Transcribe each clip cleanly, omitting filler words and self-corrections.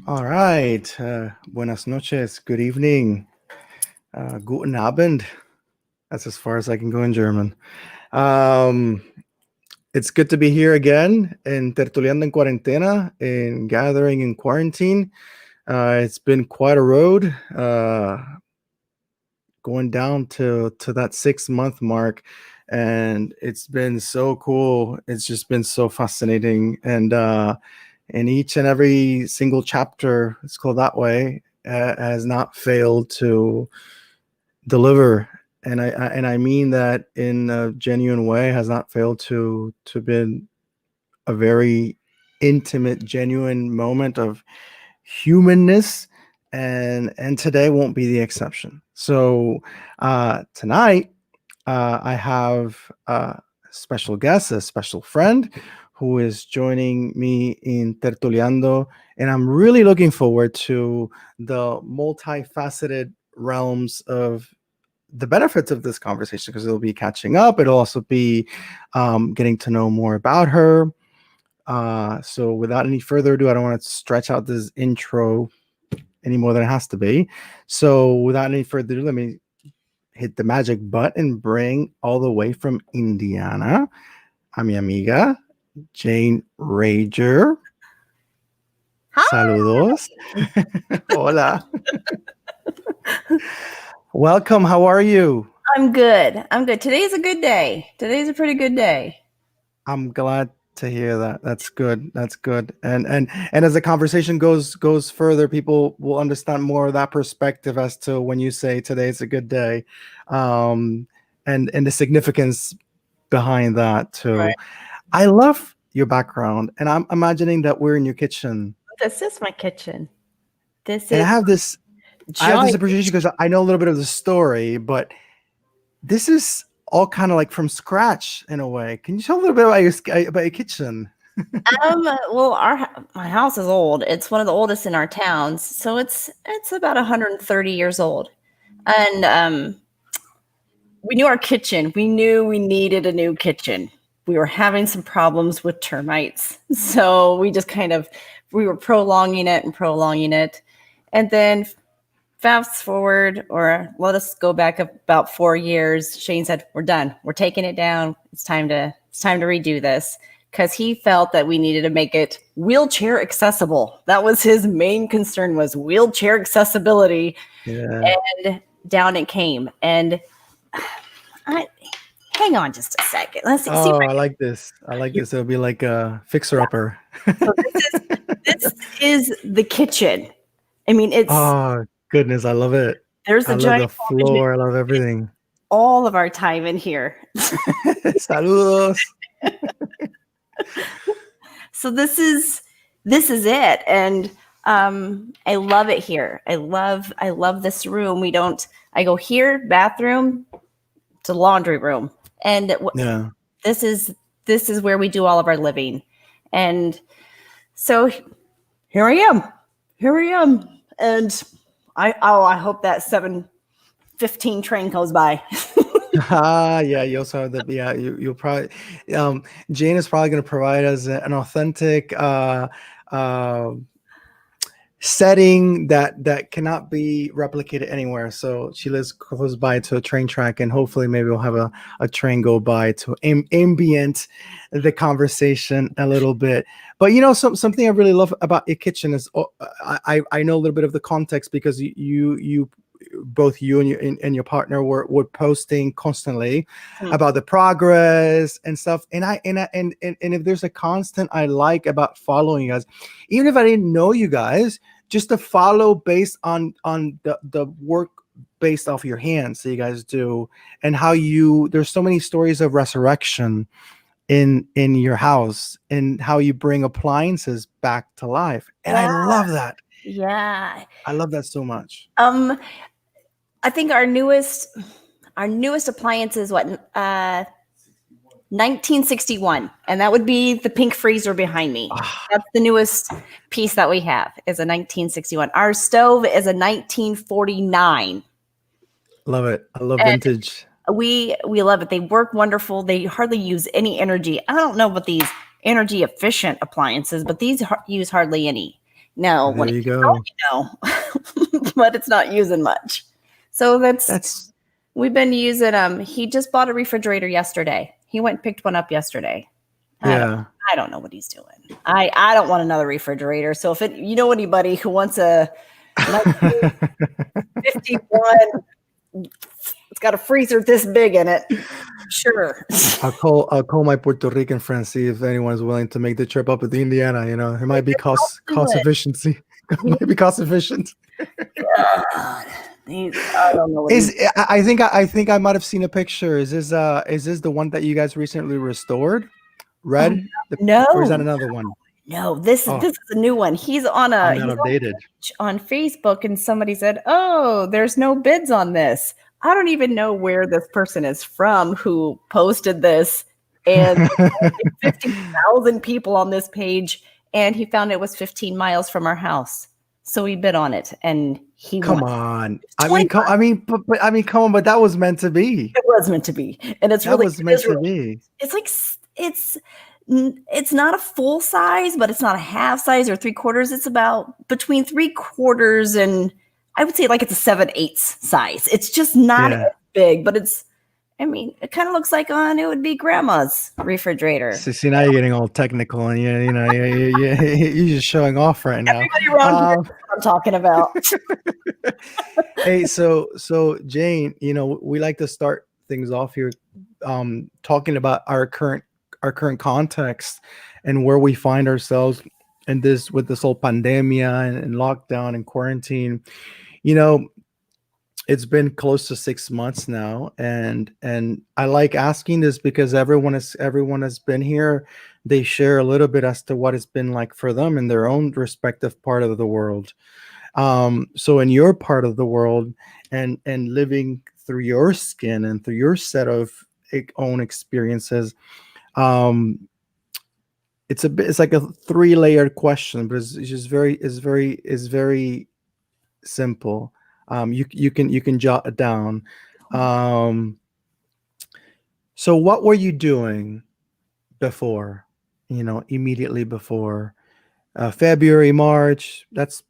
All right. Buenas noches. Good evening. Guten Abend. That's as far as I can go in German. Um, it's good to be here again in Tertuliando en Cuarentena, in Gathering in Quarantine. It's been quite a road going down to that 6 month mark. And it's been so cool. It's just been so fascinating. And each and every single chapter, it's called that way, has not failed to deliver, and I mean that in a genuine way, has not failed to be a very intimate, genuine moment of humanness, and today won't be the exception. So tonight I have a special guest, a special friend who is joining me in Tertuliando. And I'm really looking forward to the multifaceted realms of the benefits of this conversation, because it'll be catching up. It'll also be getting to know more about her. So without any further ado, I don't want to stretch out this intro any more than it has to be. So without any further ado, let me hit the magic button, bring all the way from Indiana a mi amiga Jane Rager. Hi. Saludos. Hola. Welcome. How are you? I'm good. Today's a good day. Today's a pretty good day. I'm glad to hear that. That's good. That's good. And as the conversation goes further, people will understand more of that perspective as to when you say today's a good day, and the significance behind that too. Right. I love your background, and I'm imagining that we're in your kitchen. This is my kitchen. This And is I have this giant. appreciation because I know a little bit of the story, but this is all kind of like from scratch in a way. Can you tell a little bit about your kitchen? Well, my house is old. It's one of the oldest in our towns, so it's about 130 years old. And we knew our kitchen. We knew we needed a new kitchen. We were having some problems with termites, so we just we were prolonging it, and then fast forward, or let us go back about 4 years. Shane said, "We're done. We're taking it down. It's time to redo this," because he felt that we needed to make it wheelchair accessible. That was his main concern, was wheelchair accessibility. Yeah. And down it came. And hang on just a second. Let's see. Oh, I like this. I like this. It'll be like a fixer-upper. So this is the kitchen. I mean, Oh, goodness. I love it. there's I a love giant the floor. I love everything. all of our time in here. Saludos. So this is it, and I love it here. I love this room. I go here, bathroom, to laundry room, and Yeah. this is where we do all of our living. And so here I am, and I hope that 7:15 train goes by. Yeah, you also have the, yeah, you'll probably, Jane is probably going to provide us an authentic uh setting that cannot be replicated anywhere. So she lives close by to a train track, and hopefully maybe we'll have a train go by to ambient the conversation a little bit. But something I really love about your kitchen is, I know a little bit of the context, because you both you and your partner were posting constantly about the progress and stuff. And if there's a constant I like about following you guys, even if I didn't know you guys, just to follow based on the work based off your hands that you guys do, and how there's so many stories of resurrection in your house, and how you bring appliances back to life. And I love that. Yeah. I love that so much. I think our newest appliance is what, 1961, and that would be the pink freezer behind me. That's the newest piece that we have, is a 1961. Our stove is a 1949. Love it. I love vintage. We love it. They work wonderful. They hardly use any energy. I don't know about these energy efficient appliances, but these use hardly any. Now, when There he you gets home, go. but it's not using much. So That's we've been using he just bought a refrigerator yesterday. He went and picked one up yesterday. yeah. I don't know what he's doing. I don't want another refrigerator. So if you know anybody who wants a 1951, it's got a freezer this big in it. Sure. I'll call my Puerto Rican friends, see if anyone's willing to make the trip up to Indiana. You know, it might be cost efficiency. It might be cost efficient. God. I don't know what I think I might have seen a picture. Is this the one that you guys recently restored? Red? Or is that no. another one? No, this Oh, is a new one. He's I'm not updated. on Facebook, and somebody said, "Oh, there's no bids on this." I don't even know where this person is from who posted this, and 50,000 people on this page, and he found it was 15 miles from our house. So he bid on it, and he Come won. on. Come on, but that was meant to be. It was meant to be, and it's That really was meant to be. it's like it's not a full size, but it's not a half size or 3/4. It's about between 3/4 and I would say like it's a 7/8 size. It's just not Yeah. as big, but it kind of looks like it would be grandma's refrigerator. See, now you're getting all technical, and you're just showing off right now. Everybody around here knows what I'm talking about. Hey, so Jane, we like to start things off here, talking about our current context and where we find ourselves in this with this whole pandemia and lockdown and quarantine. It's been close to 6 months now, and I like asking this because everyone has been here. They share a little bit as to what it's been like for them in their own respective part of the world. So in your part of the world, and living through your skin and through your set of own experiences, it's like a 3-layered question, but it's just very simple. You can jot it down. So what were you doing before? Immediately before February, March. That's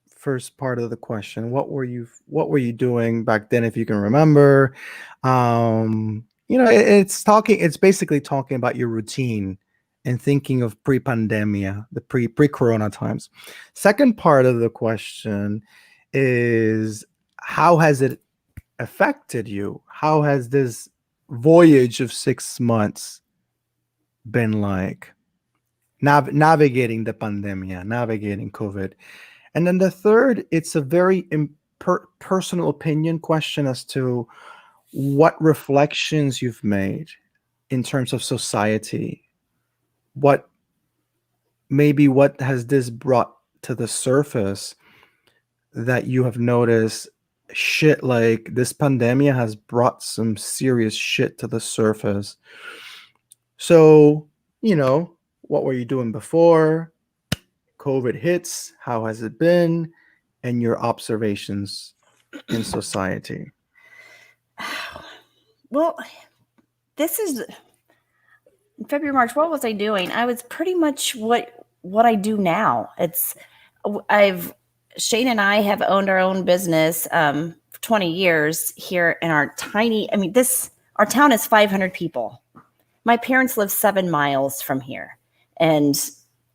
first part of the question. What were you doing back then, if you can remember? It's basically talking about your routine and thinking of pre-pandemia, the pre-corona times. Second part of the question is, how has it affected you? How has this voyage of 6 months been like? Navigating the pandemia, navigating COVID. And then the third, it's a very personal opinion question as to what reflections you've made in terms of society. What has this brought to the surface that you have noticed? Shit, like this pandemia has brought some serious shit to the surface. So, what were you doing before COVID hits? How has it been? And your observations in society. Well, this is February, March. What was I doing? I was pretty much what I do now. Shane and I have owned our own business for 20 years here in our tiny. Our town is 500 people. My parents live 7 miles from here, and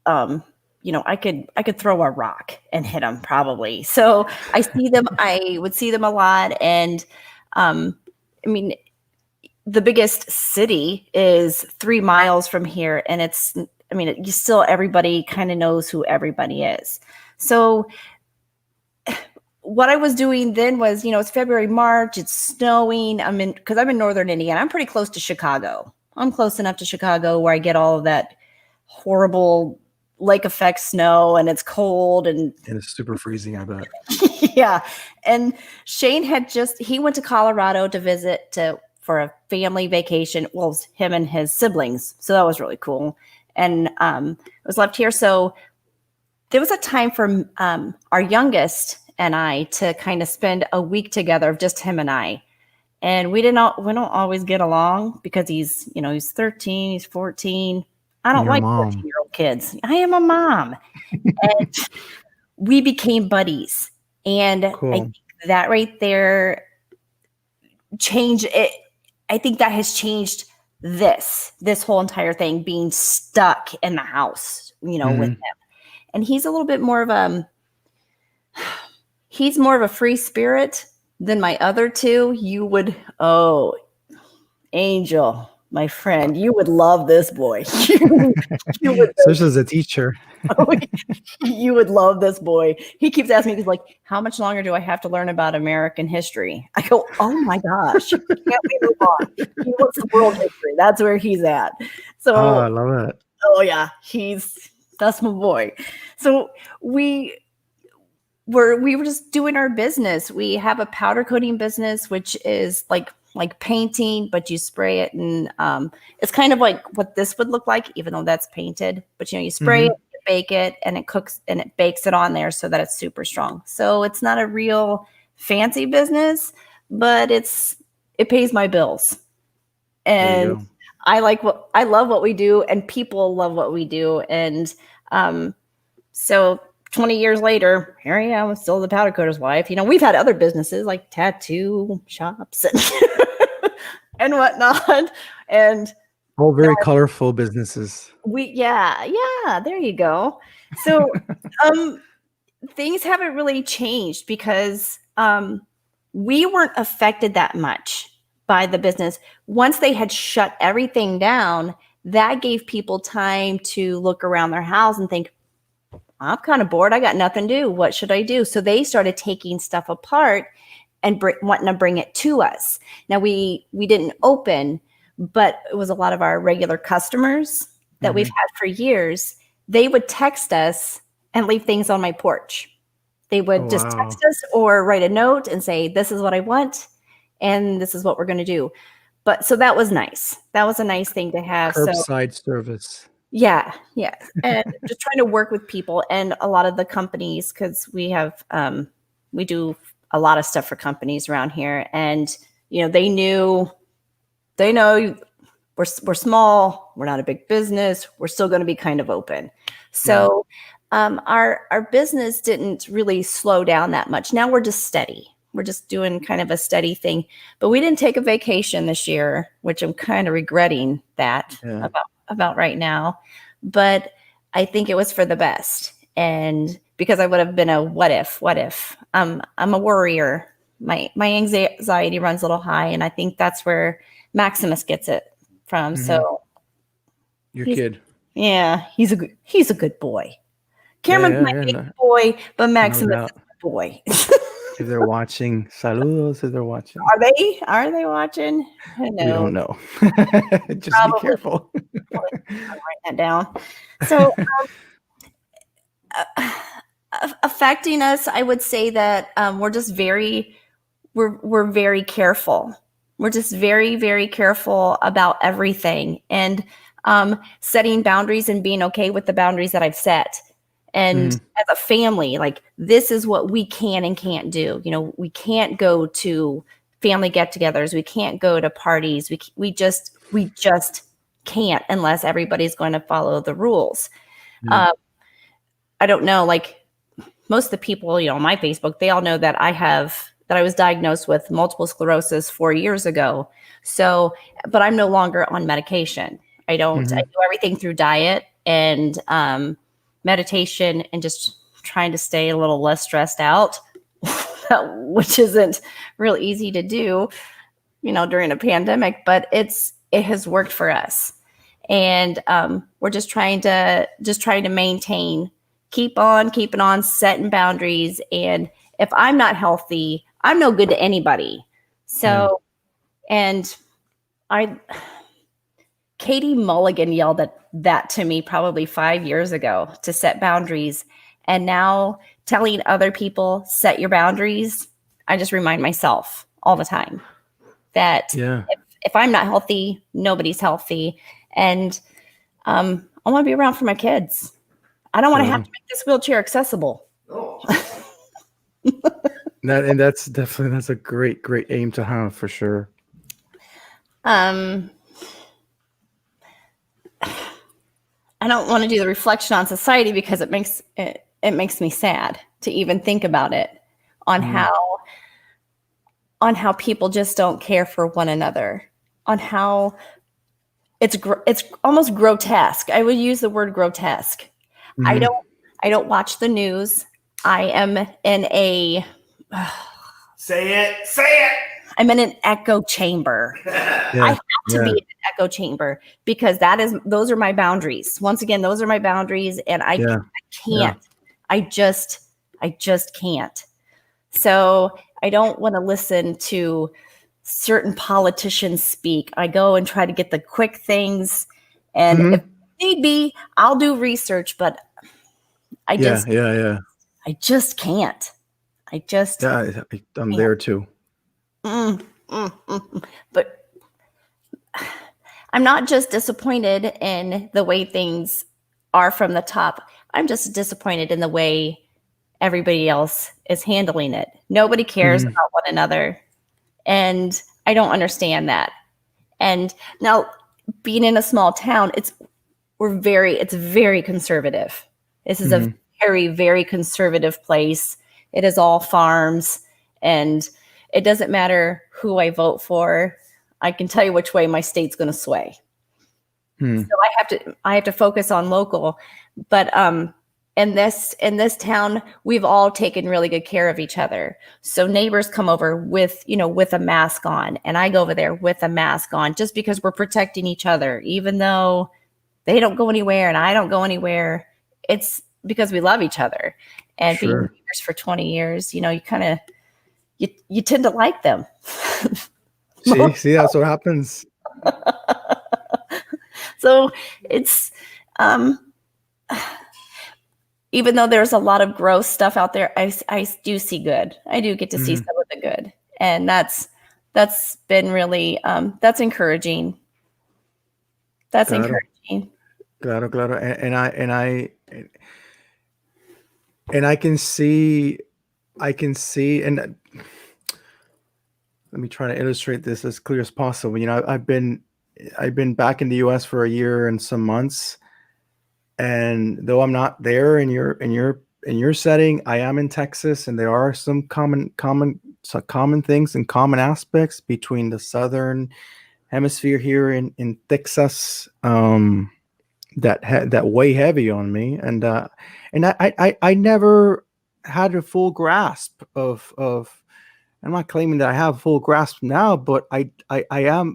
I could throw a rock and hit them probably. So I see them. I would see them a lot, and the biggest city is 3 miles from here, and everybody kind of knows who everybody is. So what I was doing then was, it's February, March, it's snowing. Because I'm in northern Indiana. I'm pretty close to Chicago. I'm close enough to Chicago where I get all of that horrible lake effect snow, and it's cold and it's super freezing, I bet. Yeah. And Shane he went to Colorado to visit for a family vacation. Well, it was him and his siblings. So that was really cool. And was left here. So there was a time for our youngest and I to kind of spend a week together, just him and I. And we don't always get along because he's 13, he's 14. I don't like 14-year-old kids. I am a mom. And we became buddies. And I Cool. think that right there changed it. I think that has changed this whole entire thing, being stuck in the house, with Mhm. him. And he's a little bit more of he's more of a free spirit than my other two. Angel, my friend, you would love this boy. you would Especially as a teacher. You would love this boy. He keeps asking me, he's like, how much longer do I have to learn about American history? I go, oh my gosh, can't we move on? He wants the world history. That's where he's at. So, Oh, I love it. oh yeah, that's my boy. So we were just doing our business. We have a powder coating business, which is like painting, but you spray it, and it's kind of like what this would look like, even though that's painted. But you spray it, you bake it, and it cooks and it bakes it on there so that it's super strong. So it's not a real fancy business, but it pays my bills, and I love what we do, and people love what we do, and so 20 years later, here I am, still the powder coater's wife. We've had other businesses like tattoo shops and whatnot. And all very colorful businesses. There you go. So things haven't really changed because we weren't affected that much by the business. Once they had shut everything down, that gave people time to look around their house and think, I'm kind of bored. I got nothing to do. What should I do? So they started taking stuff apart and wanting to bring it to us. Now we didn't open, but it was a lot of our regular customers that we've had for years. They would text us and leave things on my porch. They would just text us or write a note and say, this is what I want, and this is what we're going to do. But so that was nice. That was a nice thing to have. Curbside service. Yeah. And just trying to work with people and a lot of the companies, because we do a lot of stuff for companies around here. And, they know we're small. We're not a big business. We're still going to be kind of open. So our business didn't really slow down that much. Now we're just steady. We're just doing kind of a steady thing. But we didn't take a vacation this year, which I'm kind of regretting that about right now, but I think it was for the best. And because I would have been a what if, I'm a worrier. My anxiety runs a little high, and I think that's where Maximus gets it from. So your kid. Yeah, he's a good boy. Cameron's my big boy, but Maximus is a boy. If they're watching, saludos if they're watching. Are they watching? We don't know. Just Probably. be careful. I'll write that down. So affecting us, I would say that we're just we're very careful. We're just very, very careful about everything, and setting boundaries and being okay with the boundaries that I've set. And as a family, like, this is what we can and can't do. We can't go to family get-togethers. We can't go to parties. We just can't unless everybody's going to follow the rules. I don't know, like most of the people, on my Facebook, they all know that I was diagnosed with multiple sclerosis 4 years ago. So, but I'm no longer on medication. I do everything through diet and meditation, and just trying to stay a little less stressed out, which isn't real easy to do, during a pandemic, but it has worked for us. And we're just trying to maintain, keep on keeping on, setting boundaries. And if I'm not healthy, I'm no good to anybody. So, and Katie Mulligan yelled at that to me probably 5 years ago, to set boundaries. And now telling other people, set your boundaries, I just remind myself all the time that if I'm not healthy, nobody's healthy. And I want to be around for my kids. I don't want to have to make this wheelchair accessible. That's a great aim to have, for sure. I don't want to do the reflection on society because it makes it it makes me sad to even think about it, on Mm, how people just don't care for one another, on how it's almost grotesque. I would use the word grotesque. I mhm. don't I don't watch the news. I am in a Say it. Say it. I'm in an echo chamber. I Yeah. have to be Yeah. in an echo chamber because those are my boundaries. Once again, those are my boundaries, and I Yeah. Yeah. can't. I just can't. So I don't want to listen to certain politicians speak. I go and try to get the quick things, and if Mhm. need be, I'll do research, but I Yeah. just Yeah. Yeah. I just can't. I just Yeah. I'm can't. there too. Mm, mm, mm, mm. But I'm not just disappointed in the way things are from the top. I'm just disappointed in the way everybody else is handling it. Nobody cares Mhm. about one another. And I don't understand that. And now, being in a small town, it's very conservative. This is a Mhm. very, very conservative place. It is all farms, and it doesn't matter who I vote for. I can tell you which way my state's going to sway. So Mhm. I have to focus on local. But in this town, we've all taken really good care of each other. So neighbors come over with a mask on, and I go over there with a mask on, just because we're protecting each other, even though they don't go anywhere and I don't go anywhere. It's because we love each other. And being Sure. neighbors for 20 years, you kind of you tend to like them. See. See. That's what happens. So it's um even though there's a lot of gross stuff out there, I do see good. I do get to see Mhm. some of the good, and that's been really that's encouraging. That's Claro. encouraging. Claro. Claro. And I can see. I can see. And let me try to illustrate this as clear as possible. I've been back in the U.S. for a year and some months, and though I'm not there in your setting, I am in Texas, and there are some common things and common aspects between the southern hemisphere here in Texas, that weigh heavy on me, and I never had a full grasp of. I'm not claiming that I have full grasp now, but I have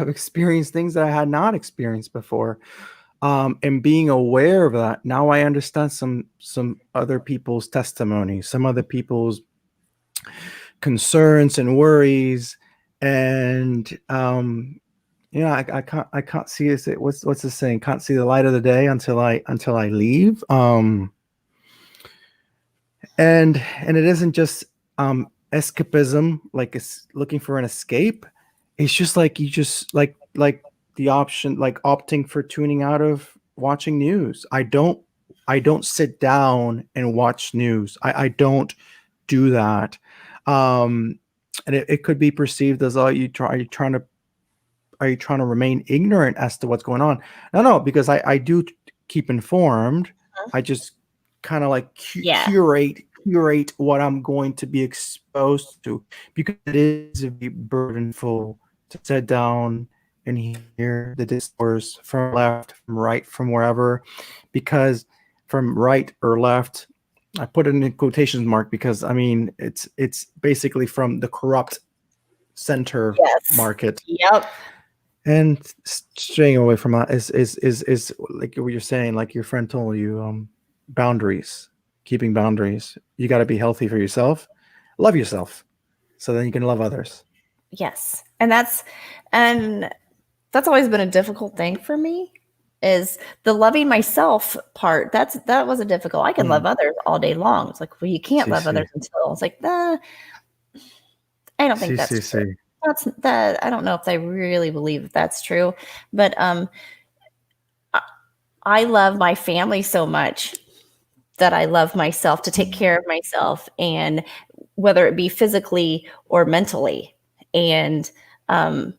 experienced things that I had not experienced before. And being aware of that, now I understand some other people's testimony, some other people's concerns and worries, and I can't see is it what's the saying? Can't see the light of the day until I leave. And it isn't just escapism, like it's looking for an escape. It's just like you just like the option, like opting for tuning out of watching news. I don't sit down and watch news. I don't do that. um and it could be perceived as, oh, are you trying to remain ignorant as to what's going on? No, because I do keep informed. I just kind of like Yeah. curate what I'm going to be exposed to, because it is very burdenful to sit down and hear the discourse from left, from right, from wherever, because from right or left, I put it in quotations mark because I mean it's basically from the corrupt center Yes. market, Yep. and straying away from that is like what you're saying, like your friend told you, boundaries, keeping boundaries. You got to be healthy for yourself, love yourself, so then you can love others. Yes. And that's always been a difficult thing for me, is the loving myself part. That wasn't difficult. I can Mm. love others all day long. It's like, well, you can't See, love others see, until it's like, nah, I don't think see, that's see, true. see. I don't know if I really believe that's true, but I, I love my family so much that I love myself, to take care of myself, and whether it be physically or mentally. And um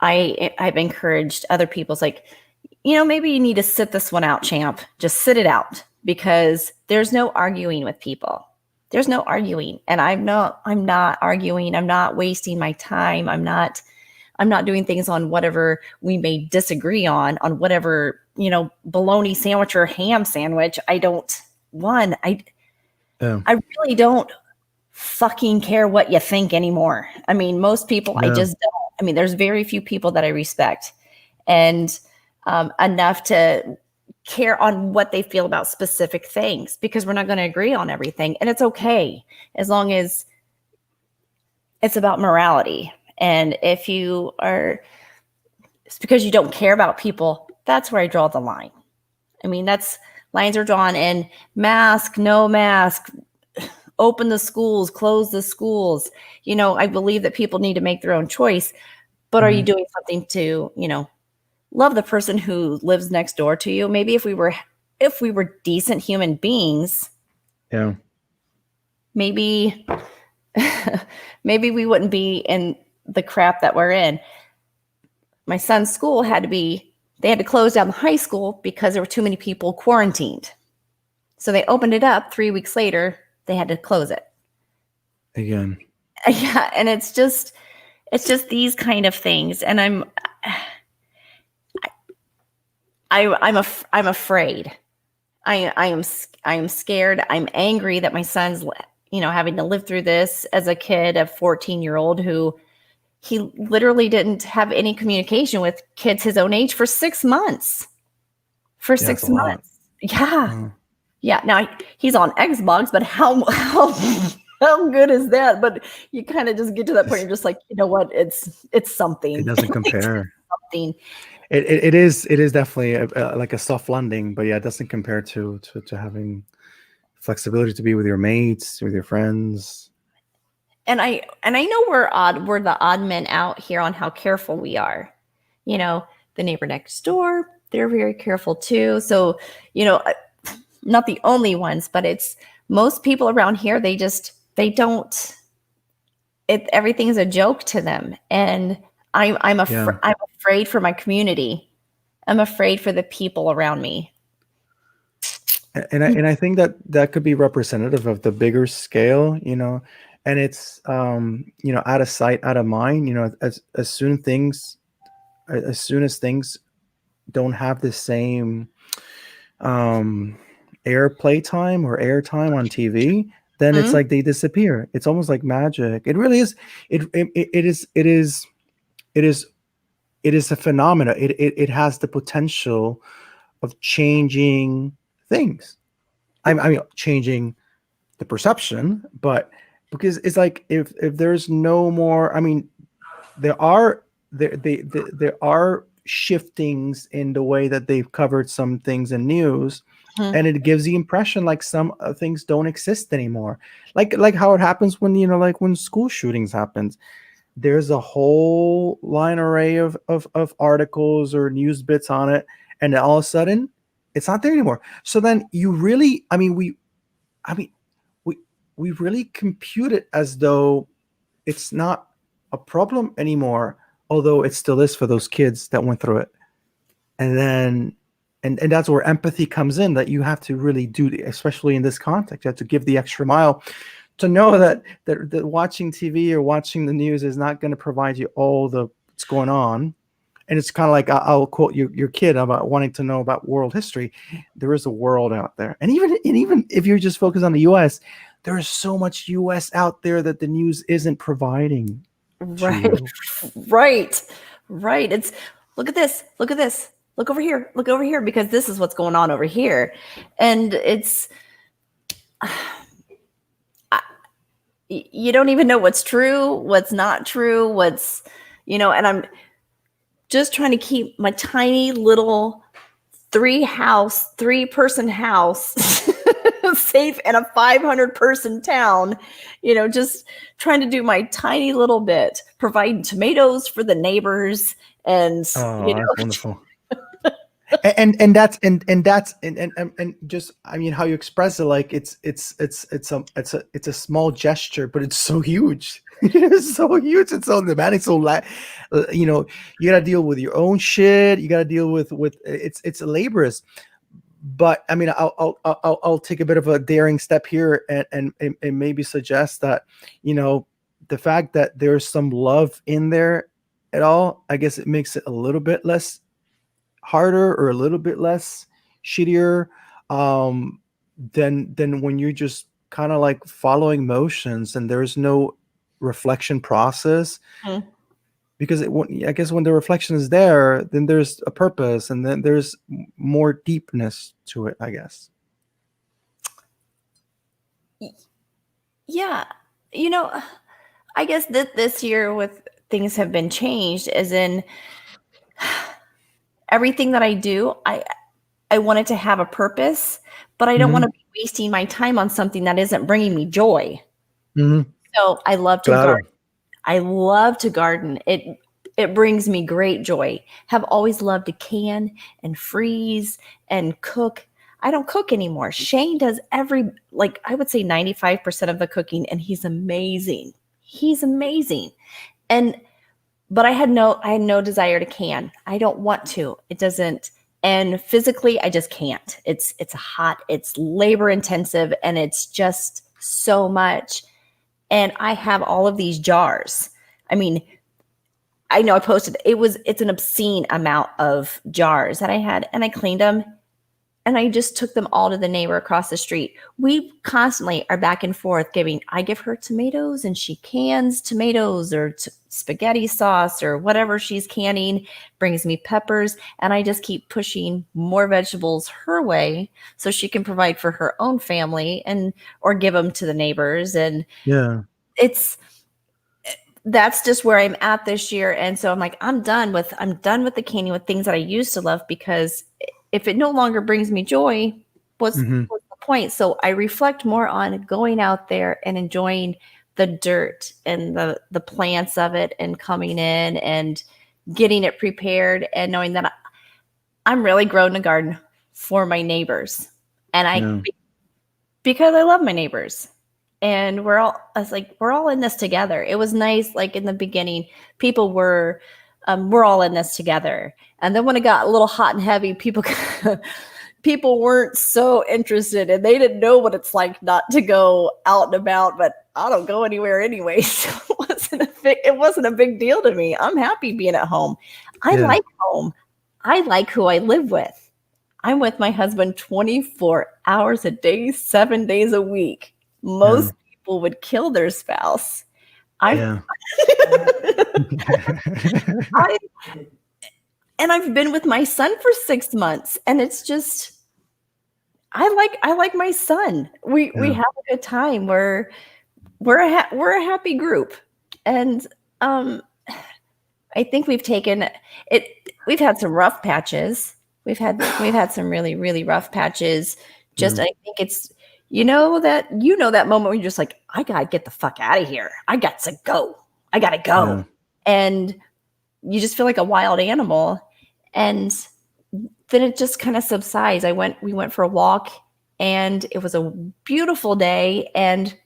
I've encouraged other people. It's like, maybe you need to sit this one out, champ. Just sit it out. because there's no arguing with people. There's no arguing. And I'm not arguing. I'm not wasting my time. I'm not doing things on whatever we may disagree on whatever, bologna sandwich or ham sandwich. I really don't fucking care what you think anymore. I mean, most people, I just don't. I mean, there's very few people that I respect and enough to care on what they feel about specific things, because we're not going to agree on everything. And it's okay as long as it's about morality. And if you are, it's because you don't care about people, that's where I draw the line. I mean, lines are drawn in mask, no mask, open the schools, close the schools. I believe that people need to make their own choice, but are you doing something to, love the person who lives next door to you? Maybe if we were decent human beings, maybe we wouldn't be in the crap that we're in. My son's school they had to close down the high school because there were too many people quarantined. So they opened it up 3 weeks later. They had to close it again. Yeah. And it's just these kind of things. And I'm afraid. I am scared. I'm angry that my son's, having to live through this as a kid, a 14-year-old who he literally didn't have any communication with kids his own age for 6 months. For 6 months. Yeah. Yeah. Now he's on Xbox, but how good is that? But you kind of just get to that point. You're just like, you know what? It's something. It doesn't compare. Something. It is definitely like a soft landing, but yeah, it doesn't compare to having flexibility to be with your mates, with your friends. And I know we're the odd men out here on how careful we are. The neighbor next door, they're very careful too. So, not the only ones, but it's most people around here, everything's a joke to them. And I'm afraid for my community. I'm afraid for the people around me. And I think that could be representative of the bigger scale, and it's out of sight, out of mind. As soon as things don't have the same airplay time or airtime on TV, then it's like they disappear. It's almost like magic. It really is. It is a phenomena. It has the potential of changing things. I mean, changing the perception, but because it's like if there's no more, I mean, there are shiftings in the way that they've covered some things in news, and it gives the impression like some things don't exist anymore. Like how it happens when like when school shootings happens. There's a whole line array of articles or news bits on it, and then all of a sudden it's not there anymore. So then we really compute it as though it's not a problem anymore, although it still is for those kids that went through it. And then and that's where empathy comes in, that you have to really do, especially in this context, you have to give the extra mile to know that watching TV or watching the news is not going to provide you all the what's going on. And it's kind of like, I'll quote your kid about wanting to know about world history. There is a world out there. And even if you're just focused on the US, there is so much US out there that the news isn't providing. Right. It's look at this. Look over here, because this is what's going on over here. And it's, you don't even know what's true, what's not true, and I'm just trying to keep my tiny little 3-person house safe in a 500-person town, just trying to do my tiny little bit, providing tomatoes for the neighbors. And that's wonderful. and that's just, I mean, how you express it, like it's a small gesture, but it's so huge. It's so huge. It's so demanding. So you gotta deal with your own shit. You gotta deal with it's laborious, but I mean, I'll take a bit of a daring step here, and maybe suggest that, the fact that there's some love in there at all, I guess it makes it a little bit less harder, or a little bit less shittier, um, than when you're just kind of like following motions and there's no reflection process. Mm. Because I guess when the reflection is there, then there's a purpose, and then there's more deepness to it, I guess. Yeah. You know, I guess that this year with things have been changed, as in everything that I do, I want it to have a purpose, but I don't want Hmm. to be wasting my time on something that isn't bringing me joy. Hmm. So I love to garden. Claro. I love to garden. It brings me great joy. Have always loved to can and freeze and cook. I don't cook anymore. Shane does like I would say 95% of the cooking, and he's amazing. He's amazing. And but I had no desire to can. I don't want to. It doesn't, and physically I just can't. It's hot, it's labor intensive, and it's just so much. And I have all of these jars. I mean, I know I posted it's an obscene amount of jars that I had, and I cleaned them, and I just took them all to the neighbor across the street. We constantly are back and forth giving. I give her tomatoes and she cans tomatoes or spaghetti sauce or whatever she's canning, brings me peppers, and I just keep pushing more vegetables her way so she can provide for her own family and or give them to the neighbors. And Yeah. it's that's just where I'm at this year. And so I'm like, I'm done with the canning with things that I used to love, because if it no longer brings me joy, Hmm. what's the point? So I reflect more on going out there and enjoying the dirt and the plants of it, and coming in and getting it prepared, and knowing that I'm really growing a garden for my neighbors. And Yeah. because I love my neighbors. And I was like, we're all in this together. It was nice, like in the beginning, people we're all in this together. And then when it got a little hot and heavy, people weren't so interested, and they didn't know what it's like not to go out and about. But I don't go anywhere anyway, so it wasn't a big deal to me. I'm happy being at home. I Yeah. like home. I like who I live with. I'm with my husband 24 hours a day, 7 days a week. Yeah. Most people would kill their spouse. I've Yeah. I and I've been with my son for 6 months, and it's just I like my son. We Yeah. have a good time. We're a happy group. And um I think we've had some rough patches. We've had some really, really rough patches. Yeah. Just I think it's that moment when you're just like, I gotta get the fuck out of here. I got to go. I gotta go. Yeah. And you just feel like a wild animal. And then it just kind of subsides. We went for a walk, and it was a beautiful day. And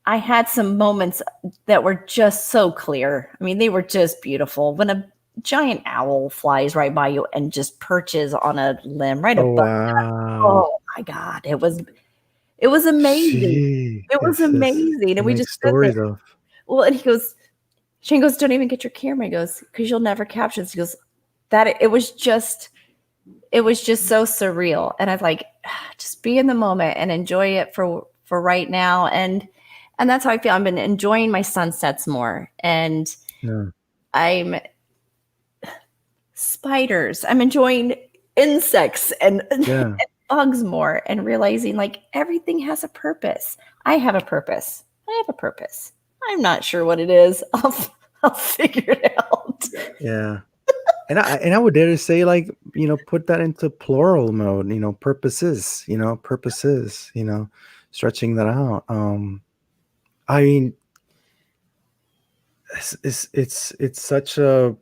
I had some moments that were just so clear. I mean, they were just beautiful. When a giant owl flies right by you and just perches on a limb right Oh, above. wow. Oh my God. It was amazing. Gee, It was amazing. And you we make just stood there. stories of. Well, and Shane goes, don't even get your camera. He goes, because you'll never capture this. He goes, it was just so surreal. And I'm like, just be in the moment and enjoy it for right now. And that's how I feel. I've been enjoying my sunsets more. And Yeah. I'm spiders. I'm enjoying insects and Yeah. bugs more, and realizing like everything has a purpose. I have a purpose. I have a purpose. I'm not sure what it is. I'll figure it out. Yeah. And I would dare to say, like, put that into plural mode, purposes, stretching that out. I mean, it's such a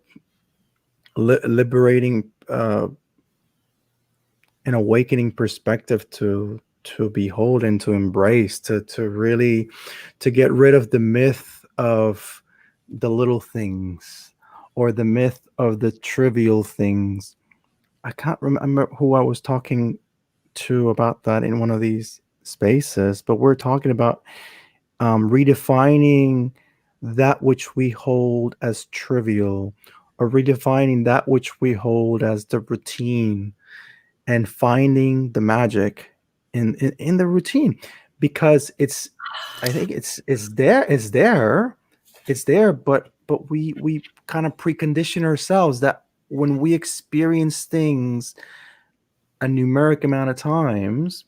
liberating, an awakening perspective to behold and to embrace, to really to get rid of the myth of the little things, or the myth of the trivial things, I can't remember who I was talking to about that in one of these spaces, but we're talking about redefining that which we hold as trivial, or redefining that which we hold as the routine, and finding the magic in the routine, because it's, I think it's there, but we kind of precondition ourselves that when we experience things a numeric amount of times,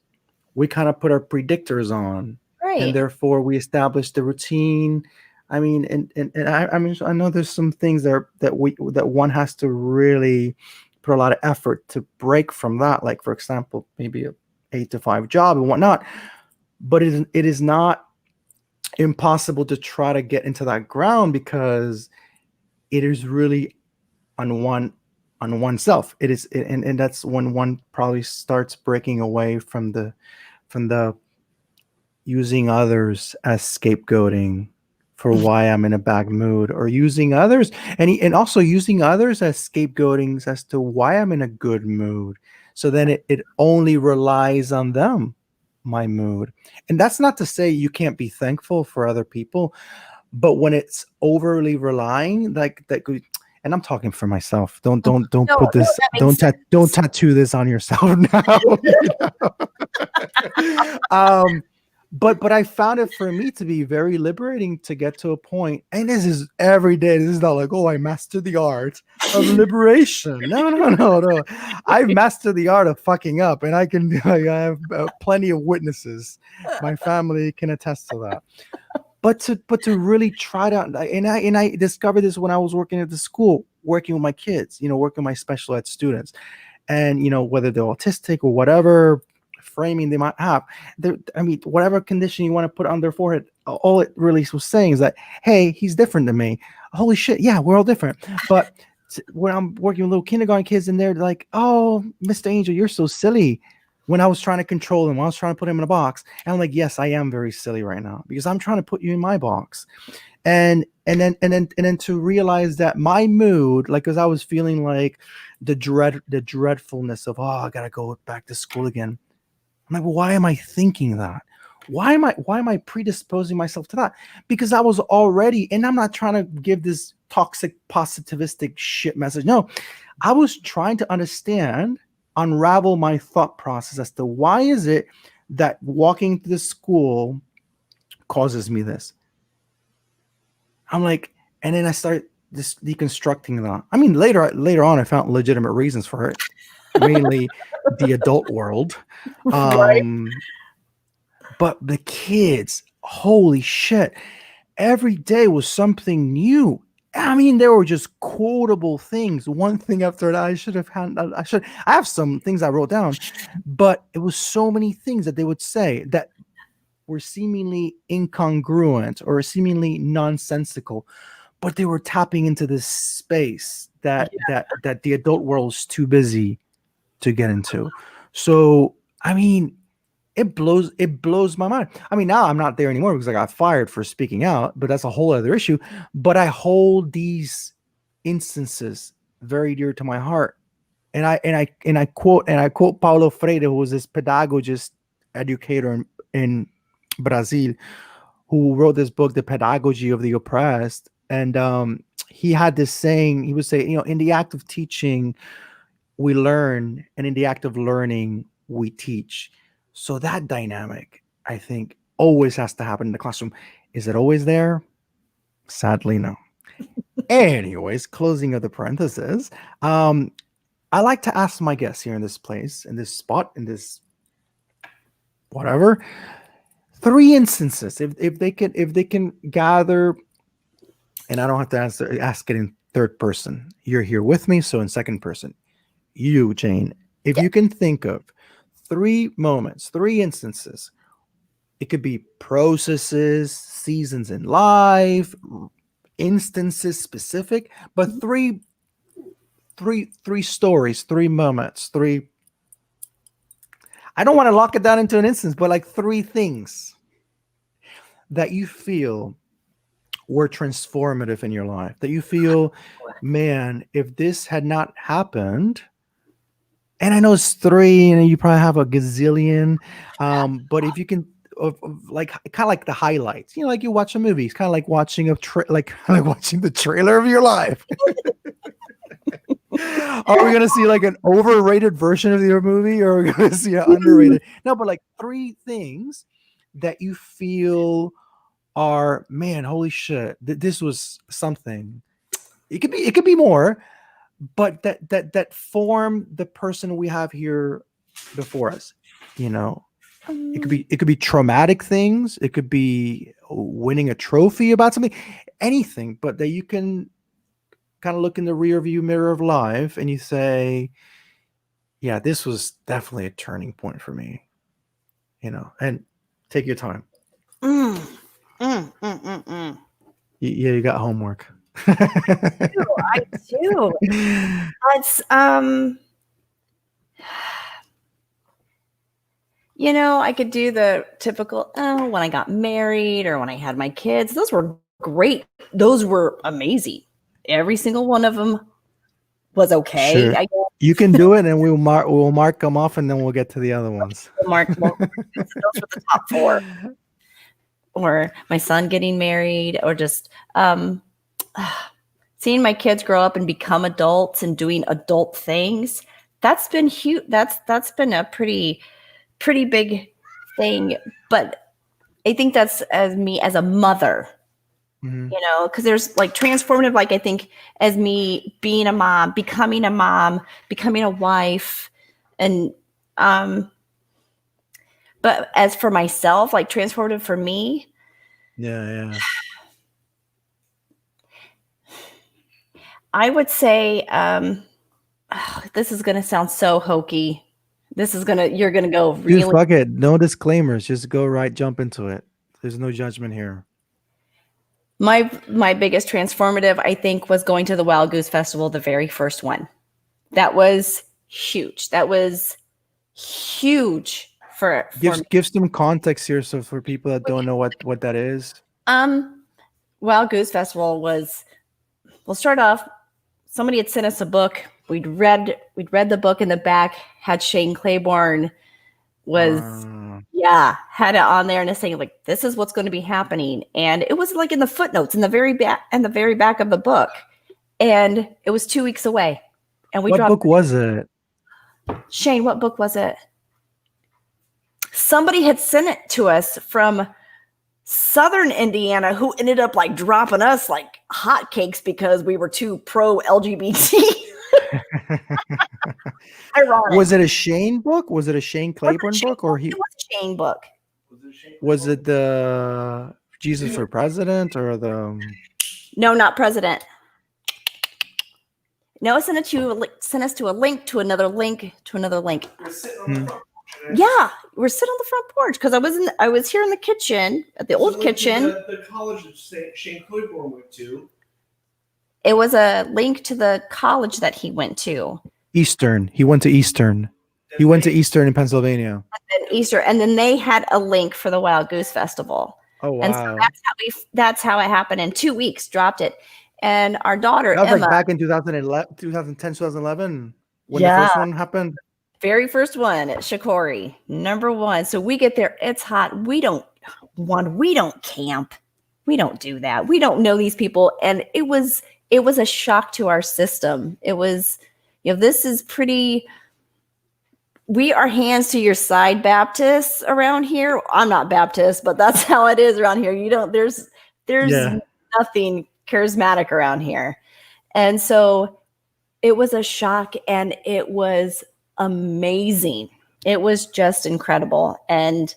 we kind of put our predictors on, and Right. therefore we establish the routine. I mean, I mean, I know there's some things that one has to really put a lot of effort to break from that. Like, for example, maybe a 8 to 5 job and whatnot. But it is not impossible to try to get into that ground, because it is really on oneself. It is, and that's when one probably starts breaking away from the using others as scapegoating for why I'm in a bad mood, or using others, and also using others as scapegoatings as to why I'm in a good mood. So then it only relies on them, my mood. And that's not to say you can't be thankful for other people, but when it's overly relying, like that, and I'm talking for myself. Don't No, put no, this. that makes Don't sense. tattoo this on yourself now. um, but I found it for me to be very liberating to get to a point, and this is every day. This is not like, oh, I mastered the art of liberation. No, no, no, no. I've mastered the art of fucking up, and I can. I have plenty of witnesses. My family can attest to that. But to really try to, and I discovered this when I was working at the school, working with my kids, working with my special ed students, and whether they're autistic or whatever framing they might have. I mean, whatever condition you want to put on their forehead, all it really was saying is that, hey, he's different than me. Holy shit, yeah, we're all different. But when I'm working with little kindergarten kids, and they're like, oh, Mr. Angel, you're so silly. When I was trying to control him, I was trying to put him in a box, and I'm like, yes, I am very silly right now, because I'm trying to put you in my box. And then to realize that my mood, like, because I was feeling like the dreadfulness of, oh, I gotta go back to school again. I'm like, well, why am I thinking that? Why am I predisposing myself to that? Because I was already, and I'm not trying to give this toxic positivistic shit message. No, I was trying to understand, unravel my thought process as to why is it that walking to the school causes me this. I'm like, and then I start just deconstructing that. I mean, later on, I found legitimate reasons for it, mainly the adult world. Right. Um, but the kids, holy shit, every day was something new. I mean, there were just quotable things, one thing after that. I have some things I wrote down, but it was so many things that they would say that were seemingly incongruent or seemingly nonsensical, but they were tapping into this space that Yeah. that the adult world is too busy to get into. So I mean, it blows my mind. I mean, now I'm not there anymore because I got fired for speaking out, but that's a whole other issue. But I hold these instances very dear to my heart. And I quote Paulo Freire, who was this pedagogist educator in Brazil, who wrote this book, The Pedagogy of the Oppressed. And he had this saying. He would say, in the act of teaching, we learn, and in the act of learning, we teach. So that dynamic, I think, always has to happen in the classroom. Is it always there? Sadly, no. Anyways, closing of the parenthesis. I like to ask my guests here in this place, in this spot, in this whatever, 3 instances. If they can gather, and I don't have to ask it in third person. You're here with me, so in second person. You, Jane, if Yeah. you can think of 3 moments, 3 instances, it could be processes, seasons in life, instances specific, but Mhm. three stories, 3 moments, three. I don't want to lock it down into an instance, but like 3 things that you feel were transformative in your life, that you feel, man, if this had not happened, And I know it's three, and you probably have a gazillion. But if you can, like kind of like the highlights, like you watch a movie. It's kind of like watching like watching the trailer of your life. Are we gonna see like an overrated version of your movie, or are we gonna see an underrated? No, but like three things that you feel are, man, holy shit, this was something. It could be more, but that form the person we have here before us. You know, Um, it could be traumatic things. It could be winning a trophy about something, anything, but that you can kind of look in the rear view mirror of life and you say, yeah, this was definitely a turning point for me. And take your time. mm, mm. Yeah, you got homework. I do. It's I could do the typical, oh, when I got married or when I had my kids. Those were great. Those were amazing. Every single one of them was okay. Sure. I guess You can do it, and we'll mark them off, and then we'll get to the other ones. well, those were the top four. Or my son getting married, or just seeing my kids grow up and become adults and doing adult things. That's been huge. That's been a pretty big thing. But I think that's as me as a mother, Mhm. because there's like transformative, like I think as me being a mom, becoming a wife, and but as for myself, like transformative for me, Yeah. I would say this is gonna sound so hokey. You're gonna go Dude, really. fuck it. No disclaimers. Just go right, jump into it. There's no judgment here. My biggest transformative, I think, was going to the Wild Goose Festival, the very first one. That was huge. That was huge for me. Give some context here, so for people that don't know what that is. Um, Wild Goose Festival was. We'll start off. Somebody had sent us a book. We'd read the book in the back. Had Shane Claiborne was Uh, had it on there and it's saying like this is what's going to be happening, and it was like in the footnotes in the very back of the book, and it was 2 weeks away, and we what dropped. book was it? Shane, what book was it? Somebody had sent it to us from Southern Indiana, who ended up like dropping us like hotcakes because we were too pro LGBT. Ironic. Was it a Shane book? Was it a Shane Claiborne book, or It was a Shane book. was it the Jesus for President, or the? No, not president. No, send us to a link to another link to another link. Yeah, we're sitting on the front porch because I was here in the kitchen at the old kitchen. The college that Shane Claiborne went to. It was a link to the college that he went to. Eastern. He went to Eastern. He went to Eastern in Pennsylvania. And Easter, and then they had a link for the Wild Goose Festival. Oh wow! And so that's how it happened. In 2 weeks, dropped it, and our daughter That was Emma, like back in 2011, 2010, 2011, when the Yeah. first one happened. very first one at Shikori, number one. So we get there, it's hot. We don't camp. We don't do that. We don't know these people. And it was a shock to our system. It was, this is pretty, we are hands to your side Baptists around here. I'm not Baptist, but that's how it is around here. There's Yeah. nothing charismatic around here. And so it was a shock, and it was amazing. It was just incredible. And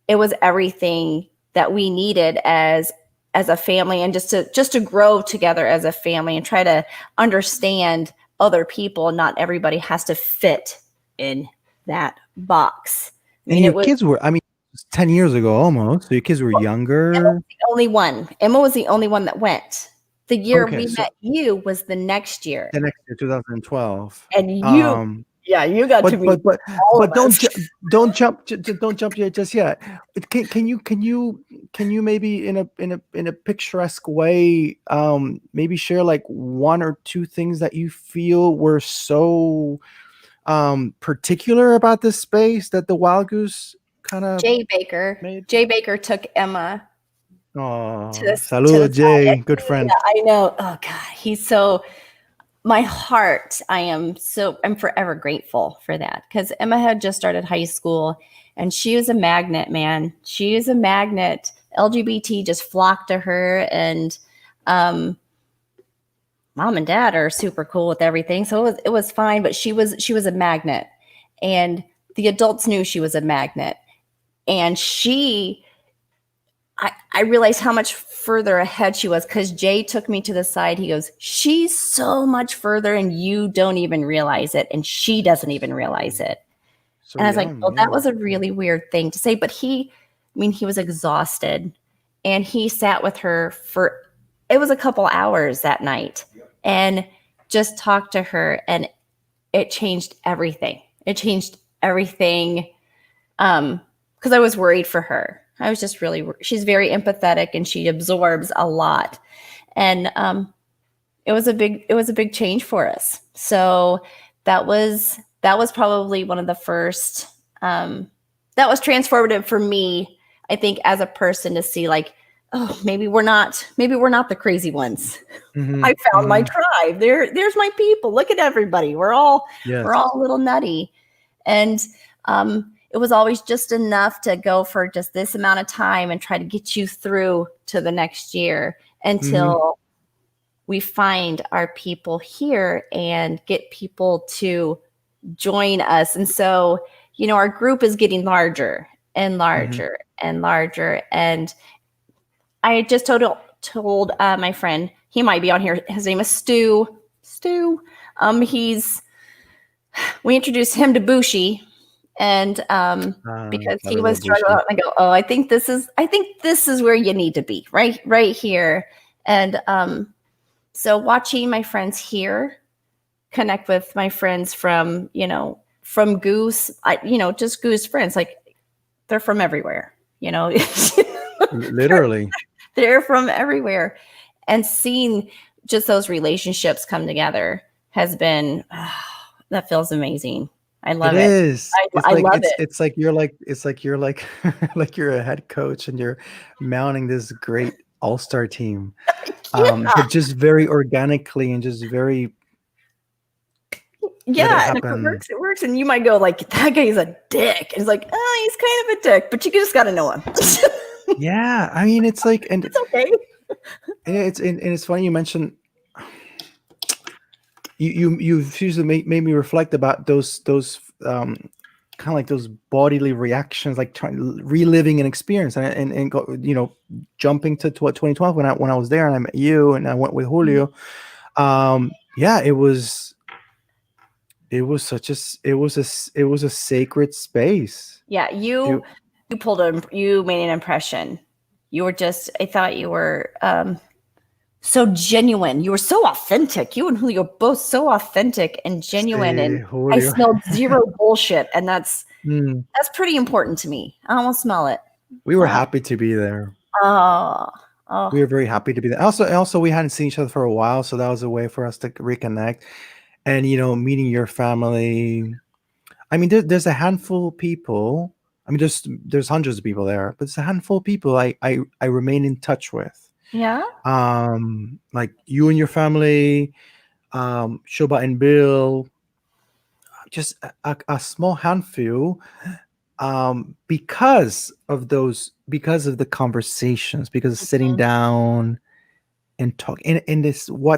it was everything that we needed as a family, and just to grow together as a family and try to understand other people. Not everybody has to fit in that box. And your kids were, it was 10 years ago almost. So your kids were younger. Emma was the only one. Emma was the only one that went. The year Okay, we so- met you was the next year. The next year, 2012. And you, you got to meet all of don't us. don't jump yet just yet. Can you maybe in a picturesque way maybe share like one or two things that you feel were so particular about this space that the Wild Goose kind of Jay Baker. made? Jay Baker took Emma to Oh, this to saludo, the Jay, side. good Yeah, friend. I know. Oh God, he's so my heart. I'm forever grateful for that because Emma had just started high school and she was a magnet, man. She was a magnet. LGBT just flocked to her, and mom and dad are super cool with everything, so it was fine. But she was a magnet, and the adults knew she was a magnet, and I realized how much further ahead she was because Jay took me to the side. He goes, she's so much further and you don't even realize it. And she doesn't even realize it. So And I was like, young, well, that yeah. was a really weird thing to say. But he was exhausted and he sat with her it was a couple hours that night and just talked to her. And it changed everything. It changed everything. Because I was worried for her. I was just she's very empathetic and she absorbs a lot. And it was a big change for us. So that was probably one of the first that was transformative for me, I think, as a person to see like, oh, maybe we're not the crazy ones. Mm-hmm, I found my mm-hmm. tribe. There's my people. Look at everybody. We're all Yes. a little nutty. And it was always just enough to go for just this amount of time and try to get you through to the next year until we find our people here and get people to join us. And so, our group is getting larger and larger and larger. And I just told my friend, he might be on here. His name is Stu. We introduced him to Bushi. And because he was struggling, and I go, oh, I think this is where you need to be, right here. And so watching my friends here connect with my friends from Goose, just Goose friends, like they're from everywhere, Literally. they're from everywhere, and seeing just those relationships come together has been that feels amazing. I love it. Is. I love it. It's like you're like like you're a head coach and you're mounting this great all-star team. But just very organically and just very yeah, and if it works, and you might go like, that guy's a dick. And it's like, oh, he's kind of a dick, but you just got to know him. Yeah, I mean, it's like, and it's okay. And it's funny you mentioned you've usually made me reflect about those kind of like those bodily reactions, like reliving an experience and go, jumping to 2012 when I was there and I met you and I went with Julio. Yeah, it was such a sacred space. Yeah, you made an impression. You were I thought you were so genuine. You were so authentic. You and Julio both so authentic and genuine, and Julio. I smelled zero bullshit, and that's pretty important to me. I almost smell it. We were happy to be there. Oh. We were very happy to be there. Also, we hadn't seen each other for a while, so that was a way for us to reconnect. And meeting your family. I mean, there's a handful of people. I mean, there's hundreds of people there, but it's a handful of people I remain in touch with. Yeah. Like you and your family, Shoba and Bill, just a small handful, because of the conversations, because of sitting down and talk, and this how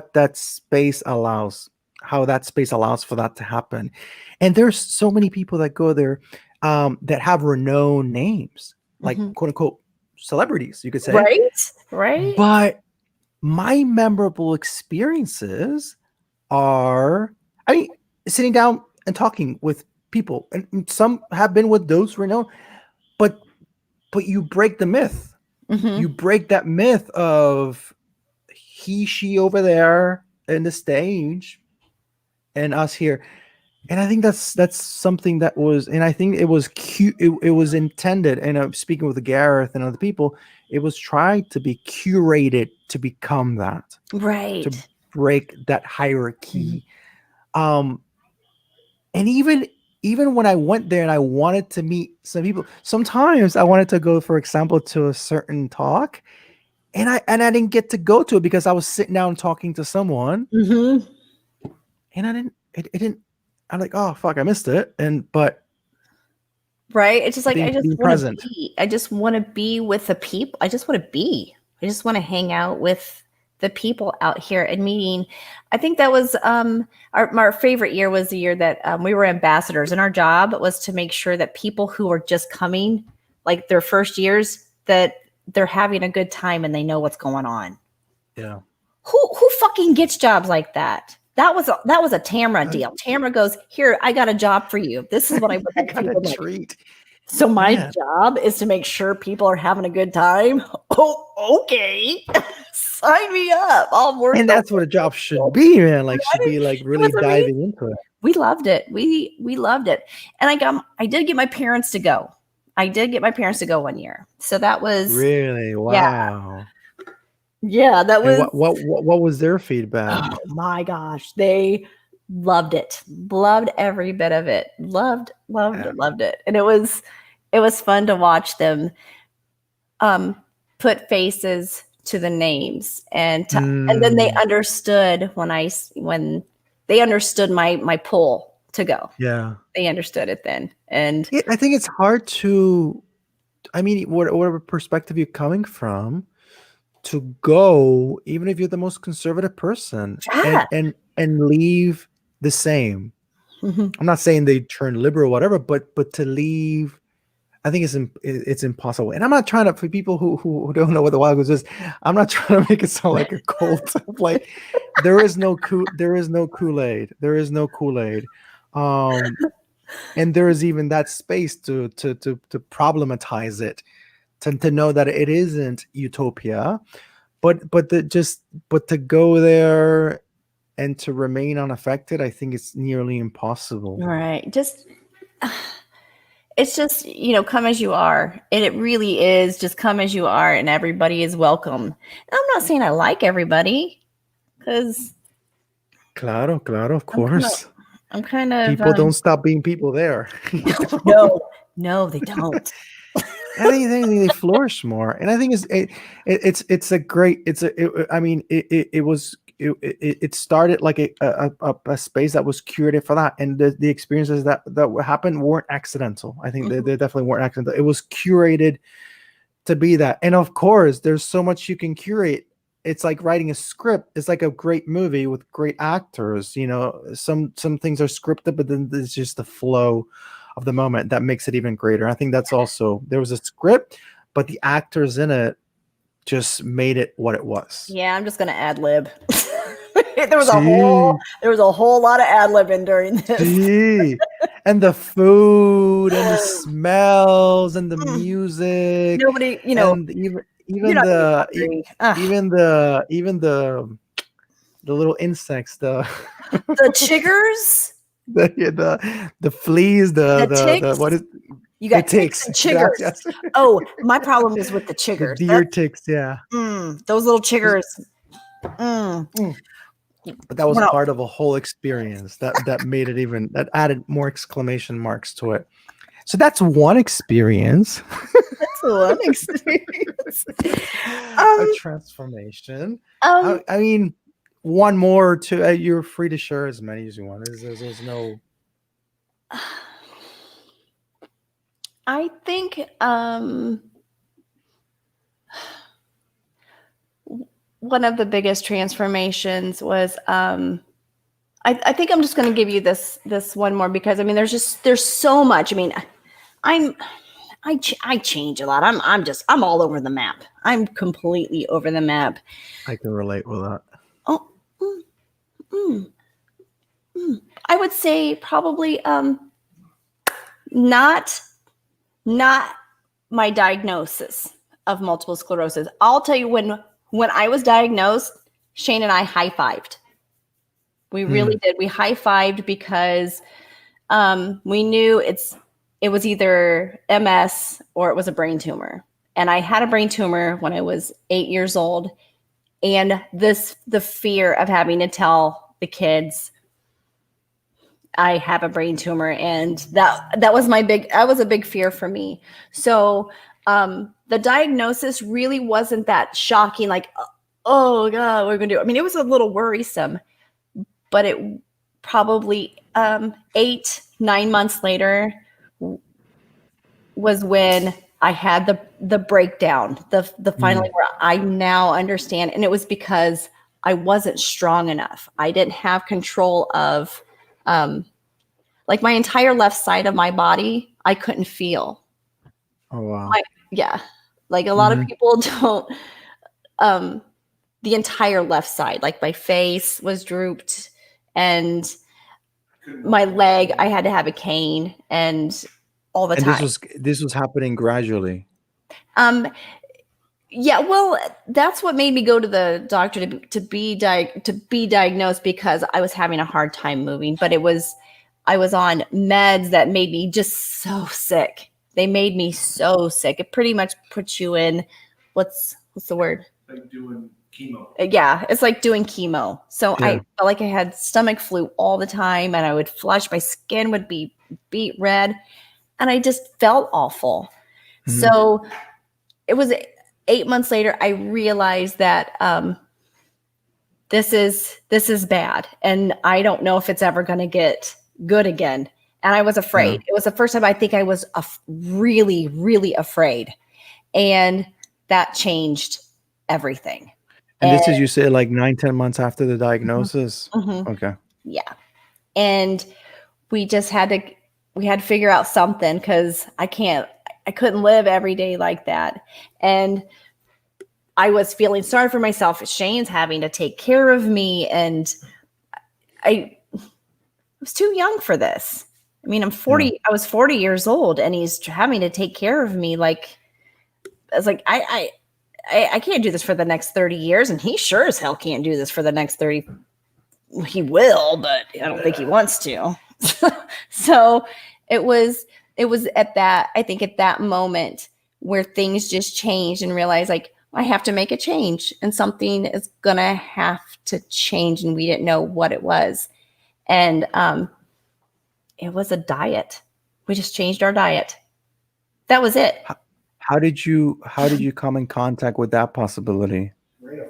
that space allows for that to happen. And there's so many people that go there, that have renowned names, like quote unquote celebrities, you could say. Right. But my memorable experiences are, sitting down and talking with people, and some have been with those renowned, but you break the myth. You break that myth of she over there in the stage and us here. And I think that's something that was, and I think it was cute. It was intended. And I'm speaking with Gareth and other people, it was tried to be curated to become that, right? To break that hierarchy. And And even when I went there and I wanted to meet some people, sometimes I wanted to go, for example, to a certain talk, and I didn't get to go to it because I was sitting down talking to someone, Mm-hmm. and I didn't. It didn't. I'm like, oh fuck, I missed it. But Right? It's just like I just being want to present. be. I just want to be with the people. I just want to be. I just want to hang out with the people out here and meeting. I think that was our favorite year was the year that we were ambassadors, and our job was to make sure that people who are just coming, like their first years, that they're having a good time and they know what's going on. Yeah. Who fucking gets jobs like that? That was a Tamra deal. Tamra goes, here, I got a job for you. This is what I would I like got for a you to make. treat. So my Man. job is to make sure people are having a good time. Oh, okay. Sign me up. I'll work. And that's what a job should be, man. Like, should be like really was diving into it. We loved it. We loved it. And I did get my parents to go. I did get my parents to go one year. So that was Really, wow. yeah, that was And what was their feedback? oh my gosh. They loved it. Loved every bit of it. Loved it. And it was fun to watch them put faces to the names and then they understood when they understood my pull to go. Yeah. They understood it then. And I think it's hard to, I mean, whatever perspective you're coming from, to go, even if you're the most conservative person, yeah. and leave the same. Mhm. I'm not saying they turn liberal or whatever, but to leave, I think it's impossible. And I'm not trying to, for people who don't know what the Wild Goose is, I'm not trying to make it sound like a cult. Like there is no Kool-Aid. There is no Kool-Aid. And there is even that space to problematize it, to know that it isn't utopia, but to go there and to remain unaffected, I think it's nearly impossible. Right. It's just, come as you are. And it really is just come as you are and everybody is welcome. And I'm not saying I like everybody because Claro, of course. I'm kind of People don't stop being people there. No, they don't. I think they flourish more, and I think it's a great. I mean, it started like a space that was curated for that, and the experiences that happened weren't accidental. I think they definitely weren't accidental. It was curated to be that, and of course, there's so much you can curate. It's like writing a script. It's like a great movie with great actors. Some things are scripted, but then there's just the flow of the moment that makes it even greater. I think that's also, there was a script, but the actors in it just made it what it was. Yeah, I'm just gonna ad lib. there was a whole lot of ad libbing during this. And the food and the smells and the music. Nobody, and even the little insects, the chiggers. The fleas, the what is you got ticks and chiggers. Yes. Oh, my problem is with the chiggers. The deer ticks, yeah. Those little chiggers. But that was part of a whole experience that made it even, that added more exclamation marks to it. So that's one experience. That's one experience. A transformation. I mean, one more or two. You're free to share as many as you want. There's no. I think one of the biggest transformations was I think I'm just going to give you this one more because I mean there's so much. I mean I change a lot. I'm all over the map. I'm completely over the map. I can relate with that. Oh, I would say probably not my diagnosis of multiple sclerosis. I'll tell you when I was diagnosed, Shane and I high-fived. We really did. We high-fived because we knew it was either MS or it was a brain tumor. And I had a brain tumor when I was 8 years old. And the fear of having to tell the kids, I have a brain tumor, and that was a big fear for me. So the diagnosis really wasn't that shocking, like, oh God, what are we gonna do? I mean, it was a little worrisome, but it probably 8-9 months later was when I had the breakdown, the finally where I now understand. And it was because I wasn't strong enough. I didn't have control of like my entire left side of my body, I couldn't feel. Oh wow. Yeah. Like a lot of people don't the entire left side, like my face was drooped and my leg, I had to have a cane and all the And time. this was happening gradually. Yeah, well, that's what made me go to the doctor to be diagnosed, because I was having a hard time moving. But I was on meds that made me just so sick. They made me so sick. It pretty much puts you in what's the word? Like doing chemo. Yeah, it's like doing chemo. So Yeah. I felt like I had stomach flu all the time, and I would flush. My skin would be beet red, and I just felt awful. So it was 8 months later, I realized that this is bad, and I don't know if it's ever going to get good again. And I was afraid. It was the first time I think I was really, really afraid, and that changed everything. And this is, you say, like 9-10 months after the diagnosis. Okay. Yeah, and we just had to figure out something, because I couldn't live every day like that. And I was feeling sorry for myself. Shane's having to take care of me, and I was too young for this. I mean, I'm 40. Yeah. I was 40 years old, and he's having to take care of me. Like, I was like, I can't do this for the next 30 years, and he sure as hell can't do this for the next 30. He will, but I don't think he wants to. So it was at that moment where things just changed, and realized, like, I have to make a change, and something is going to have to change. And we didn't know what it was. And it was a diet. We just changed our diet. That was it. How did you come in contact with that possibility?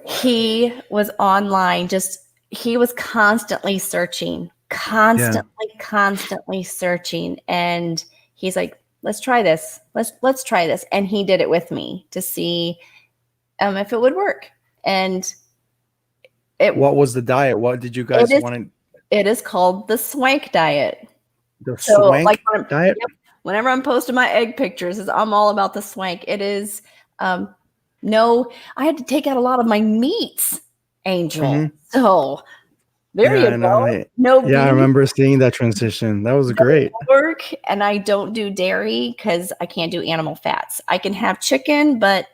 He was online. He was constantly searching, constantly searching. And he's like, let's try this. Let's try this. And he did it with me to see if it would work. And what was the diet? What did you guys want to? It is called the swank diet. The swank diet? Yep, whenever I'm posting my egg pictures, I'm all about the swank. It is, no, I had to take out a lot of my meats, Angel. So there you go. No beef. I remember seeing that transition. That was great. Work, and I don't do dairy because I can't do animal fats. I can have chicken, but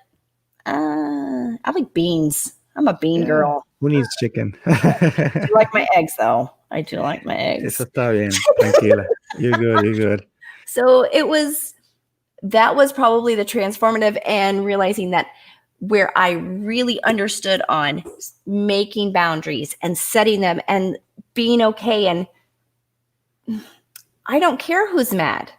I like beans. I'm a bean girl. Who needs chicken? I do like my eggs, though. I do like my eggs. Eso está bien. Tranquila. You're good. You're good. So that was probably the transformative, and realizing that where I really understood on making boundaries and setting them and being okay. And I don't care who's mad.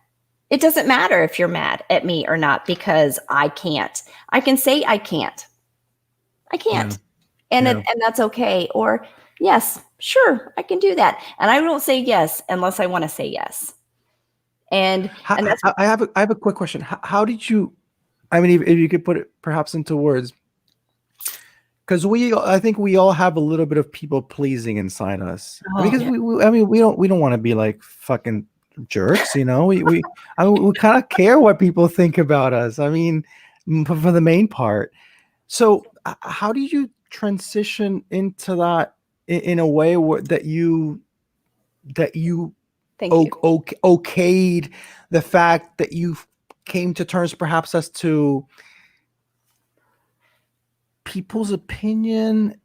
It doesn't matter if you're mad at me or not, because I can't. I can say I can't. I can't. And that's okay. Or yes, sure, I can do that. And I don't say yes unless I want to say yes. And that's, I have a quick question. How did you, I mean, if you could put it perhaps into words, because I think we all have a little bit of people pleasing inside us, because we don't want to be like fucking jerks, you know. We kind of care what people think about us. I mean, for the main part. So how did you transition into that in a way that you okayed the fact that you came to terms perhaps as to people's opinion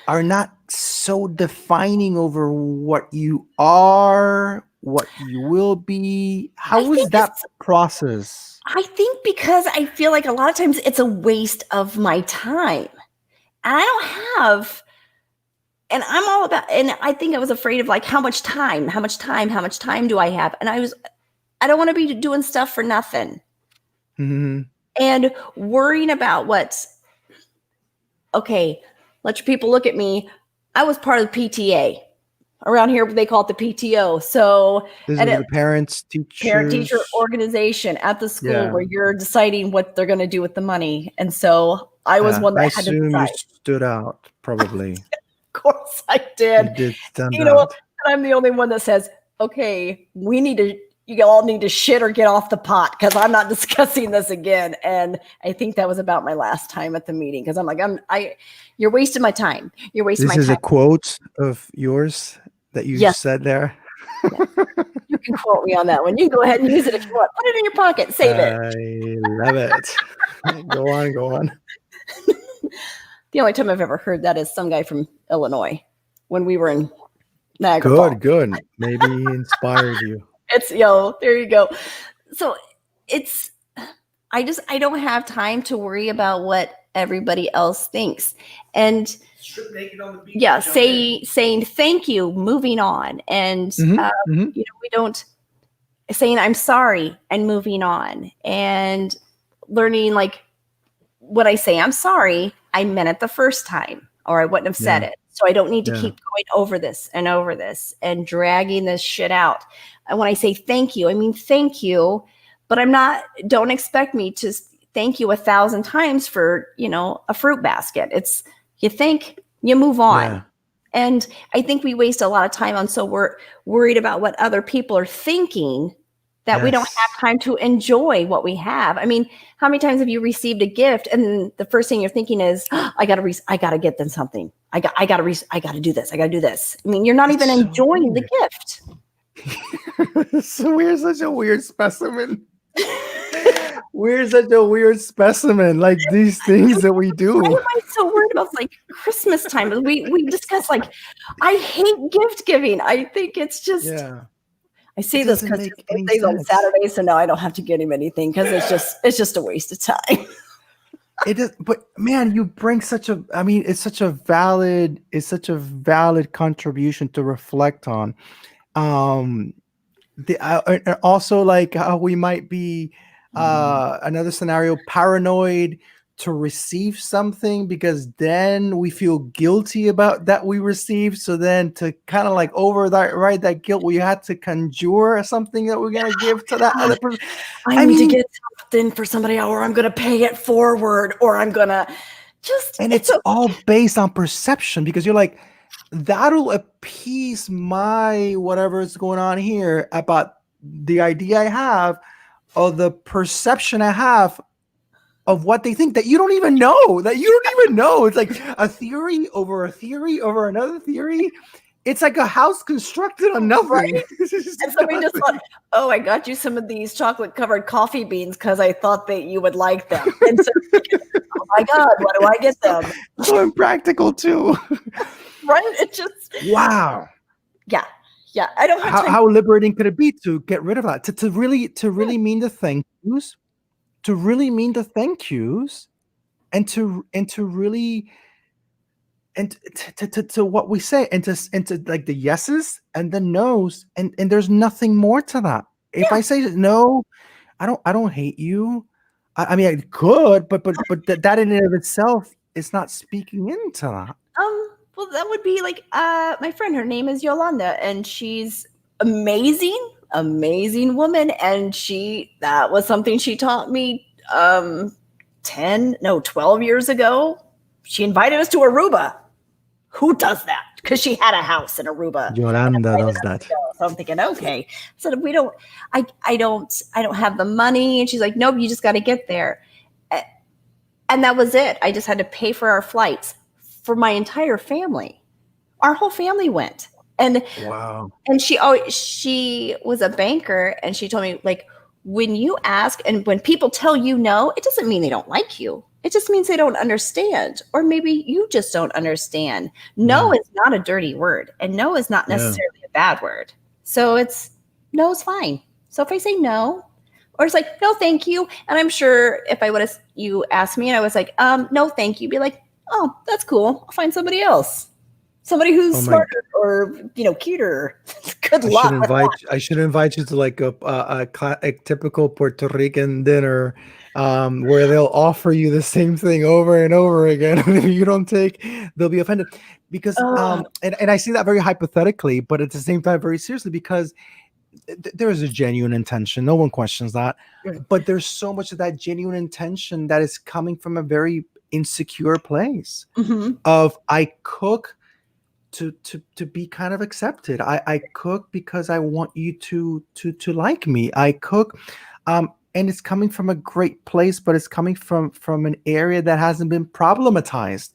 are not so defining over what you are, what you will be? How was that process? I think because I feel like a lot of times it's a waste of my time. And I don't have And I'm all about, and I think I was afraid of like, how much time do I have? And I don't want to be doing stuff for nothing. Mm-hmm. And worrying about okay, let your people look at me. I was part of the PTA. Around here, they call it the PTO. So, This is the parents, teachers, parent-teacher organization at the school where you're deciding what they're going to do with the money. And so I was one that had to decide. You stood out, probably. Of course I did. You did stand you know, out. And I'm the only one that says, okay, you all need to shit or get off the pot because I'm not discussing this again. And I think that was about my last time at the meeting because I'm like, you're wasting my time. You're wasting my time. This is a quote of yours that you said there. Yes. You can quote me on that one. You can go ahead and use it if you want. Put it in your pocket. Save it. I love it. Go on. The only time I've ever heard that is some guy from Illinois when we were in Niagara Falls. Good. Maybe he inspired you. There you go. So I don't have time to worry about what everybody else thinks. And strip naked on the beach. Saying thank you, moving on. And, we don't saying I'm sorry and moving on and learning like when I say I'm sorry, I meant it the first time or I wouldn't have said it. So I don't need to keep going over this and dragging this shit out. And when I say thank you, I mean thank you, but don't expect me to thank you 1,000 times for, a fruit basket. It's you think, you move on. Yeah. And I think we waste a lot of time so we're worried about what other people are thinking that we don't have time to enjoy what we have. I mean, how many times have you received a gift and the first thing you're thinking is, I gotta get them something. I gotta do this. I gotta do this. I mean, you're not even enjoying the gift. So we're such a weird specimen. We're such a weird specimen. Like these things that we do. Why am I so worried about like Christmas time? We discuss like, I hate gift giving. I think it's just. Yeah. I say this because his birthday's on Saturday, so now I don't have to get him anything because it's just a waste of time. It is, but man, you bring it's such a valid contribution to reflect on. Also like how we might be another scenario, paranoid to receive something because then we feel guilty about that we received. So then to kind of like override that guilt, we had to conjure something that we're going to give to that other person. I need to get something for somebody, or I'm going to pay it forward, or I'm going to just. And it's all based on perception because you're like, that'll appease my whatever is going on here about the idea I have or the perception I have of what they think that you don't even know. It's like a theory over another theory. It's like a house constructed on nothing. Right? And somebody just thought, oh, I got you some of these chocolate covered coffee beans because I thought that you would like them. And so, oh my God, why do I get them? So impractical too. Right? It just. Wow. Yeah. I don't have time. How liberating could it be to get rid of that? To really mean the thank yous. To really mean the thank yous and to really and to what we say and to like the yeses and the nos and there's nothing more to that. If I say no, I don't hate you. I mean I could, but that in and of itself is not speaking into that. Well, that would be like my friend, her name is Yolanda, and she's amazing woman, and that was something she taught me 12 years ago. She invited us to Aruba. Who does that? Because she had a house in Aruba. Yolanda does that. So I'm thinking, okay. So we don't. I don't have the money, and she's like, nope, you just got to get there. And that was it. I just had to pay for our flights for my entire family. Our whole family went. And wow. And she was a banker, and she told me, like, when you ask and when people tell you no, it doesn't mean they don't like you. It just means they don't understand, or maybe you just don't understand. No is not a dirty word, and no is not necessarily a bad word. So no is fine. So if I say no, or it's like, no, thank you. And I'm sure if you asked me and I was like, no, thank you, be like, oh, that's cool. I'll find somebody else. somebody who's Oh my smarter or cuter. Good I luck should with invite that. I should invite you to like a typical Puerto Rican dinner, where they'll offer you the same thing over and over again. And if you don't take, they'll be offended because Oh, and I see that very hypothetically, but at the same time very seriously because there is a genuine intention. No one questions that, but there's so much of that genuine intention that is coming from a very insecure place mhm. of I cook to be kind of accepted. I cook because I want you to like me. I cook, and it's coming from a great place, but it's coming from an area that hasn't been problematized.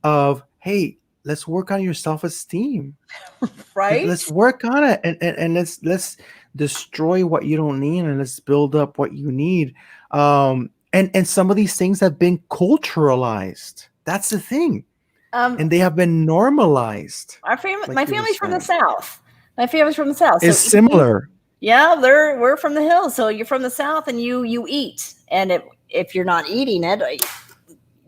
Of hey, let's work on your self-esteem. Let's Right? work on it, and let's destroy what you don't need, and let's build up what you need. And some of these things have been culturalized. That's the thing, Um, and they have been normalized, my like you were family's from the saying. South. My family's from the South. So Is similar. yeah, we're from the hills. So you're from the South, and you eat. And if you're not eating it,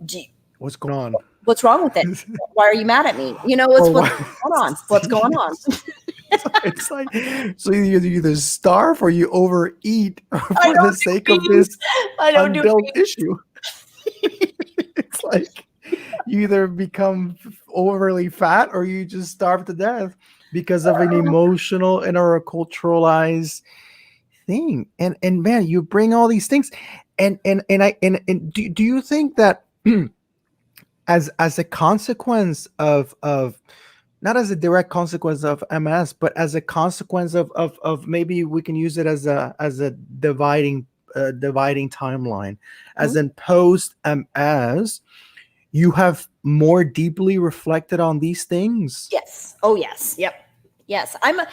gee, What's going on? what's wrong with it? Why are you mad at me? Or What's what? going on? What's going on? It's like, so you either starve or you overeat I for the don't do sake of beans. this I don't do undealt beans. issue. It's like you either become overly fat or you just starve to death because of an emotional and or a culturalized thing. And man, you bring all these things, and do you think that as a consequence of not as a direct consequence of MS, but as a consequence of maybe we can use it as a dividing timeline, as in post MS, you have more deeply reflected on these things. Yes. Oh, yes. Yep. Yes. I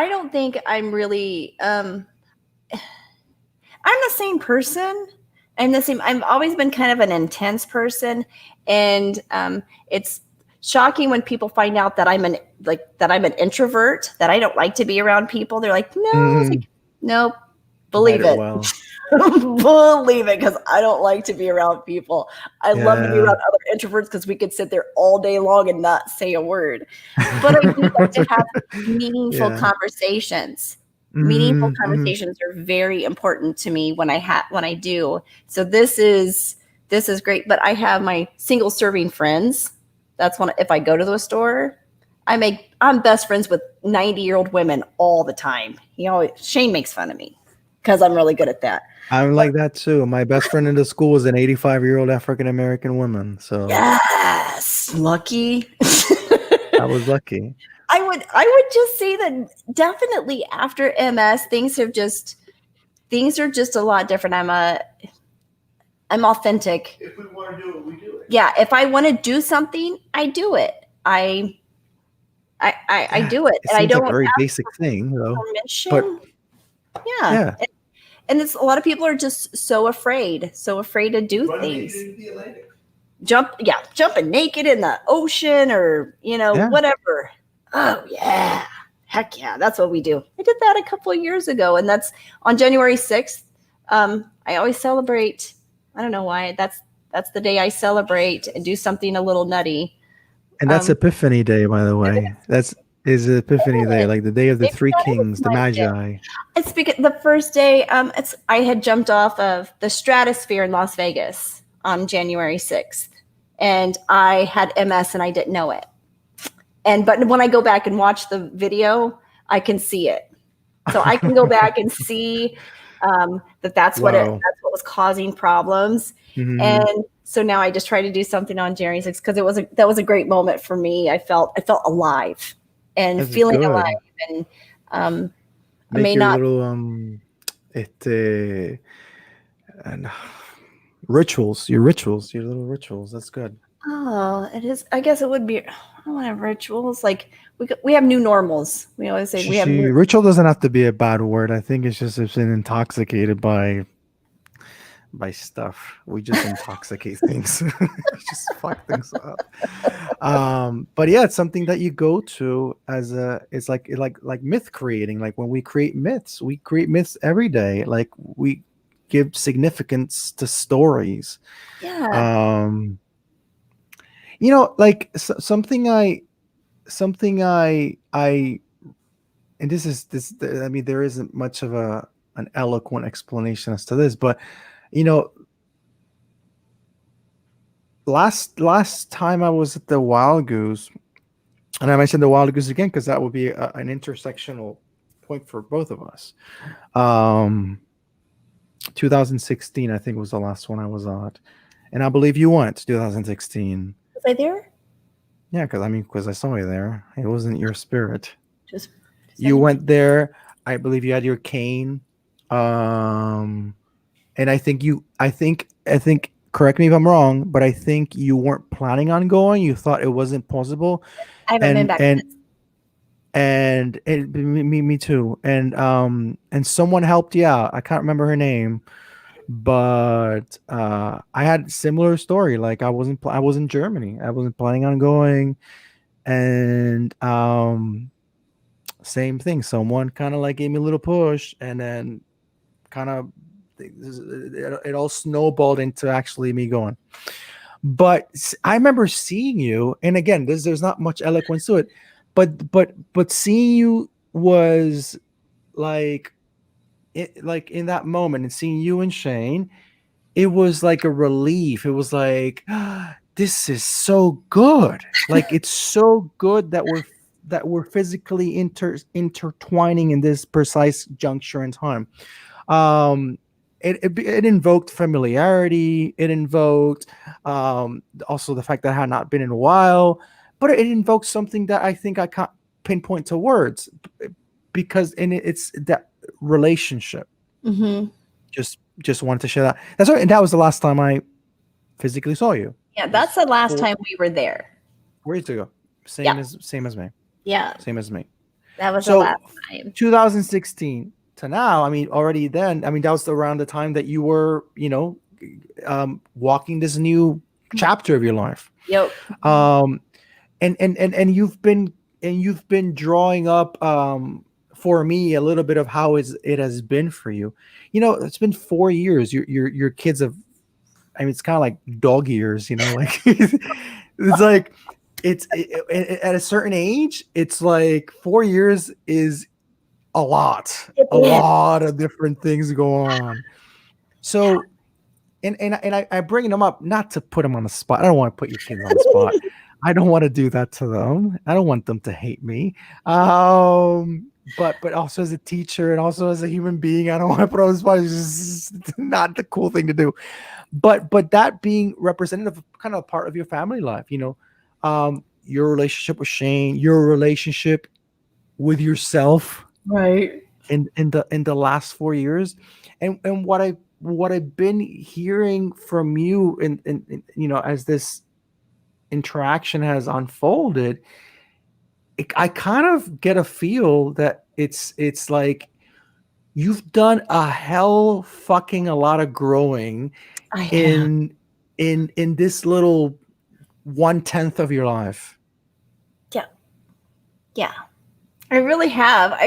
don't think I'm really, I'm the same person. I've always been kind of an intense person. And it's shocking when people find out that I'm an introvert, that I don't like to be around people. They're like, no, it's like, nope, believe Hide it it. well. Believe it, because I don't like to be around people. I love to be Yeah. around other introverts because we could sit there all day long and not say a word. But I do like to have meaningful Yeah. conversations. Meaningful Mhm, mhm. conversations are very important to me when I do. So this is great. But I have my single serving friends. That's when if I go to the store, I'm best friends with 90-year-old women all the time. Shane makes fun of me because I'm really good at that. I'm like that too. My best friend in the school is an 85-year-old African American woman. So Yes, lucky. I was lucky. I would just say that definitely after MS, things are just a lot different. I'm authentic. If we want to do it, we do it. Yeah, if I want to do something, I do it. I do it, It and I seems like don't a very ask basic thing, though. permission. But Yeah, yeah, and it's a lot of people are just so afraid to do Run things. naked into the Atlantic. Jumping naked in the ocean or Yeah. whatever. Oh yeah, heck yeah, that's what we do. I did that a couple of years ago, and that's on January 6th. I always celebrate. I don't know why. That's the day I celebrate and do something a little nutty. and that's Epiphany Day, by the way. Is Epiphany Day, like the day of the Maybe three that is kings, the my day. Magi. It's because the first day, I had jumped off of the stratosphere in Las Vegas on January 6th, and I had MS and I didn't know it. But when I go back and watch the video, I can see it. So I can go back and see that's what Wow. that's what was causing problems. Mhm. And so now I just try to do something on January 6th because that was a great moment for me. I felt alive and That's feeling good. alive, and I Make may your not. little and your little rituals. That's good. Oh, it is. I guess it would be. I don't want to have rituals. Like we have new normals. We always say we have new. Ritual doesn't have to be a bad word. I think it's just it's been intoxicated by stuff. We just intoxicate things. We just fuck things up. But yeah, it's something that you go to as it's like myth creating. Like when we create myths every day. Like we give significance to stories. Yeah. like something I and this is this I mean, there isn't much of an eloquent explanation as to this, but you know last time I was at the Wild Goose, and I mentioned the Wild Goose again because that would be an intersectional point for both of us. um 2016, I think, was the last one I was at, and I believe you went 2016. Was I there? Yeah, because I saw you there. It wasn't your spirit. Just You went there. I believe you had your cane. Um, and I think, correct me if I'm wrong, but I think you weren't planning on going. You thought it wasn't possible. I haven't been And back and since. and me too. And someone helped you out. I can't remember her name, but I had similar story. Like I was in Germany. I wasn't planning on going, and same thing. Someone kind of like gave me a little push, and then kind of it all snowballed into actually me going. But I remember seeing you, and again, there's not much eloquence to it, but seeing you was like like in that moment, and seeing you and Shane, it was like a relief. It was like, this is so good. Like it's so good that we're physically intertwining in this precise juncture in time. Um, it invoked familiarity. It invoked also the fact that I had not been in a while, but it invoked something that I think I can't pinpoint to words, because it's that relationship. Mm-hmm. Just wanted to share that. That's right. And that was the last time I physically saw you. Yeah, that's the last time we were there. 4 years ago. Yeah. Same as me. Yeah, Same as me. that was the So last time. 2016 to now, I mean, already then, I mean, that was around the time that you were, walking this new chapter of your life. Yep. And you've been drawing up for me a little bit of how it has been for you. It's been 4 years. Your kids have, I mean, it's kind of like dog years, like it's like at a certain age, it's like 4 years is a lot of different things go on. So, and I bring them up not to put them on the spot. I don't want to put your kids on the spot. I don't want to do that to them. I don't want them to hate me. But also as a teacher and also as a human being, I don't want to put on the spot. It's just not the cool thing to do. But that being representative of kind of part of your family life, your relationship with Shane, your relationship with yourself, Right. in the last 4 years, and what I've been hearing from you, and as this interaction has unfolded, I kind of get a feel that it's like you've done a hell fucking a lot of growing in this little 1/10 of your life. Yeah, I really have.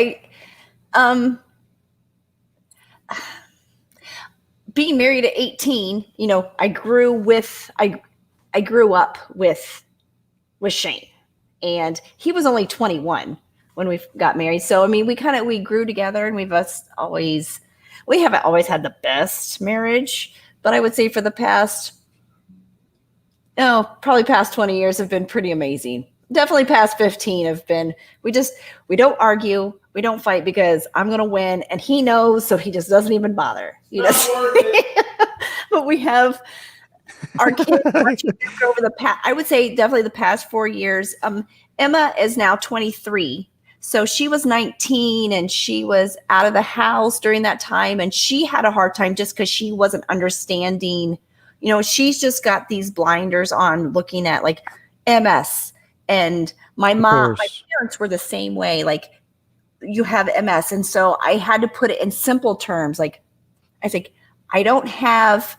Being married at 18, I grew up with Shane, and he was only 21 when we got married. So I mean, we grew together, and we haven't always had the best marriage, but I would say for the past 20 years have been pretty amazing. Definitely past 15 have been, we don't argue, we don't fight, because I'm going to win, and he knows, so he just doesn't even bother. But we have our kids over the past, I would say definitely the past 4 years. Emma is now 23. So she was 19, and she was out of the house during that time, and she had a hard time just because she wasn't understanding. She's just got these blinders on looking at like MS. And my parents were the same way. Like, you have MS. And so I had to put it in simple terms. Like, I think I don't have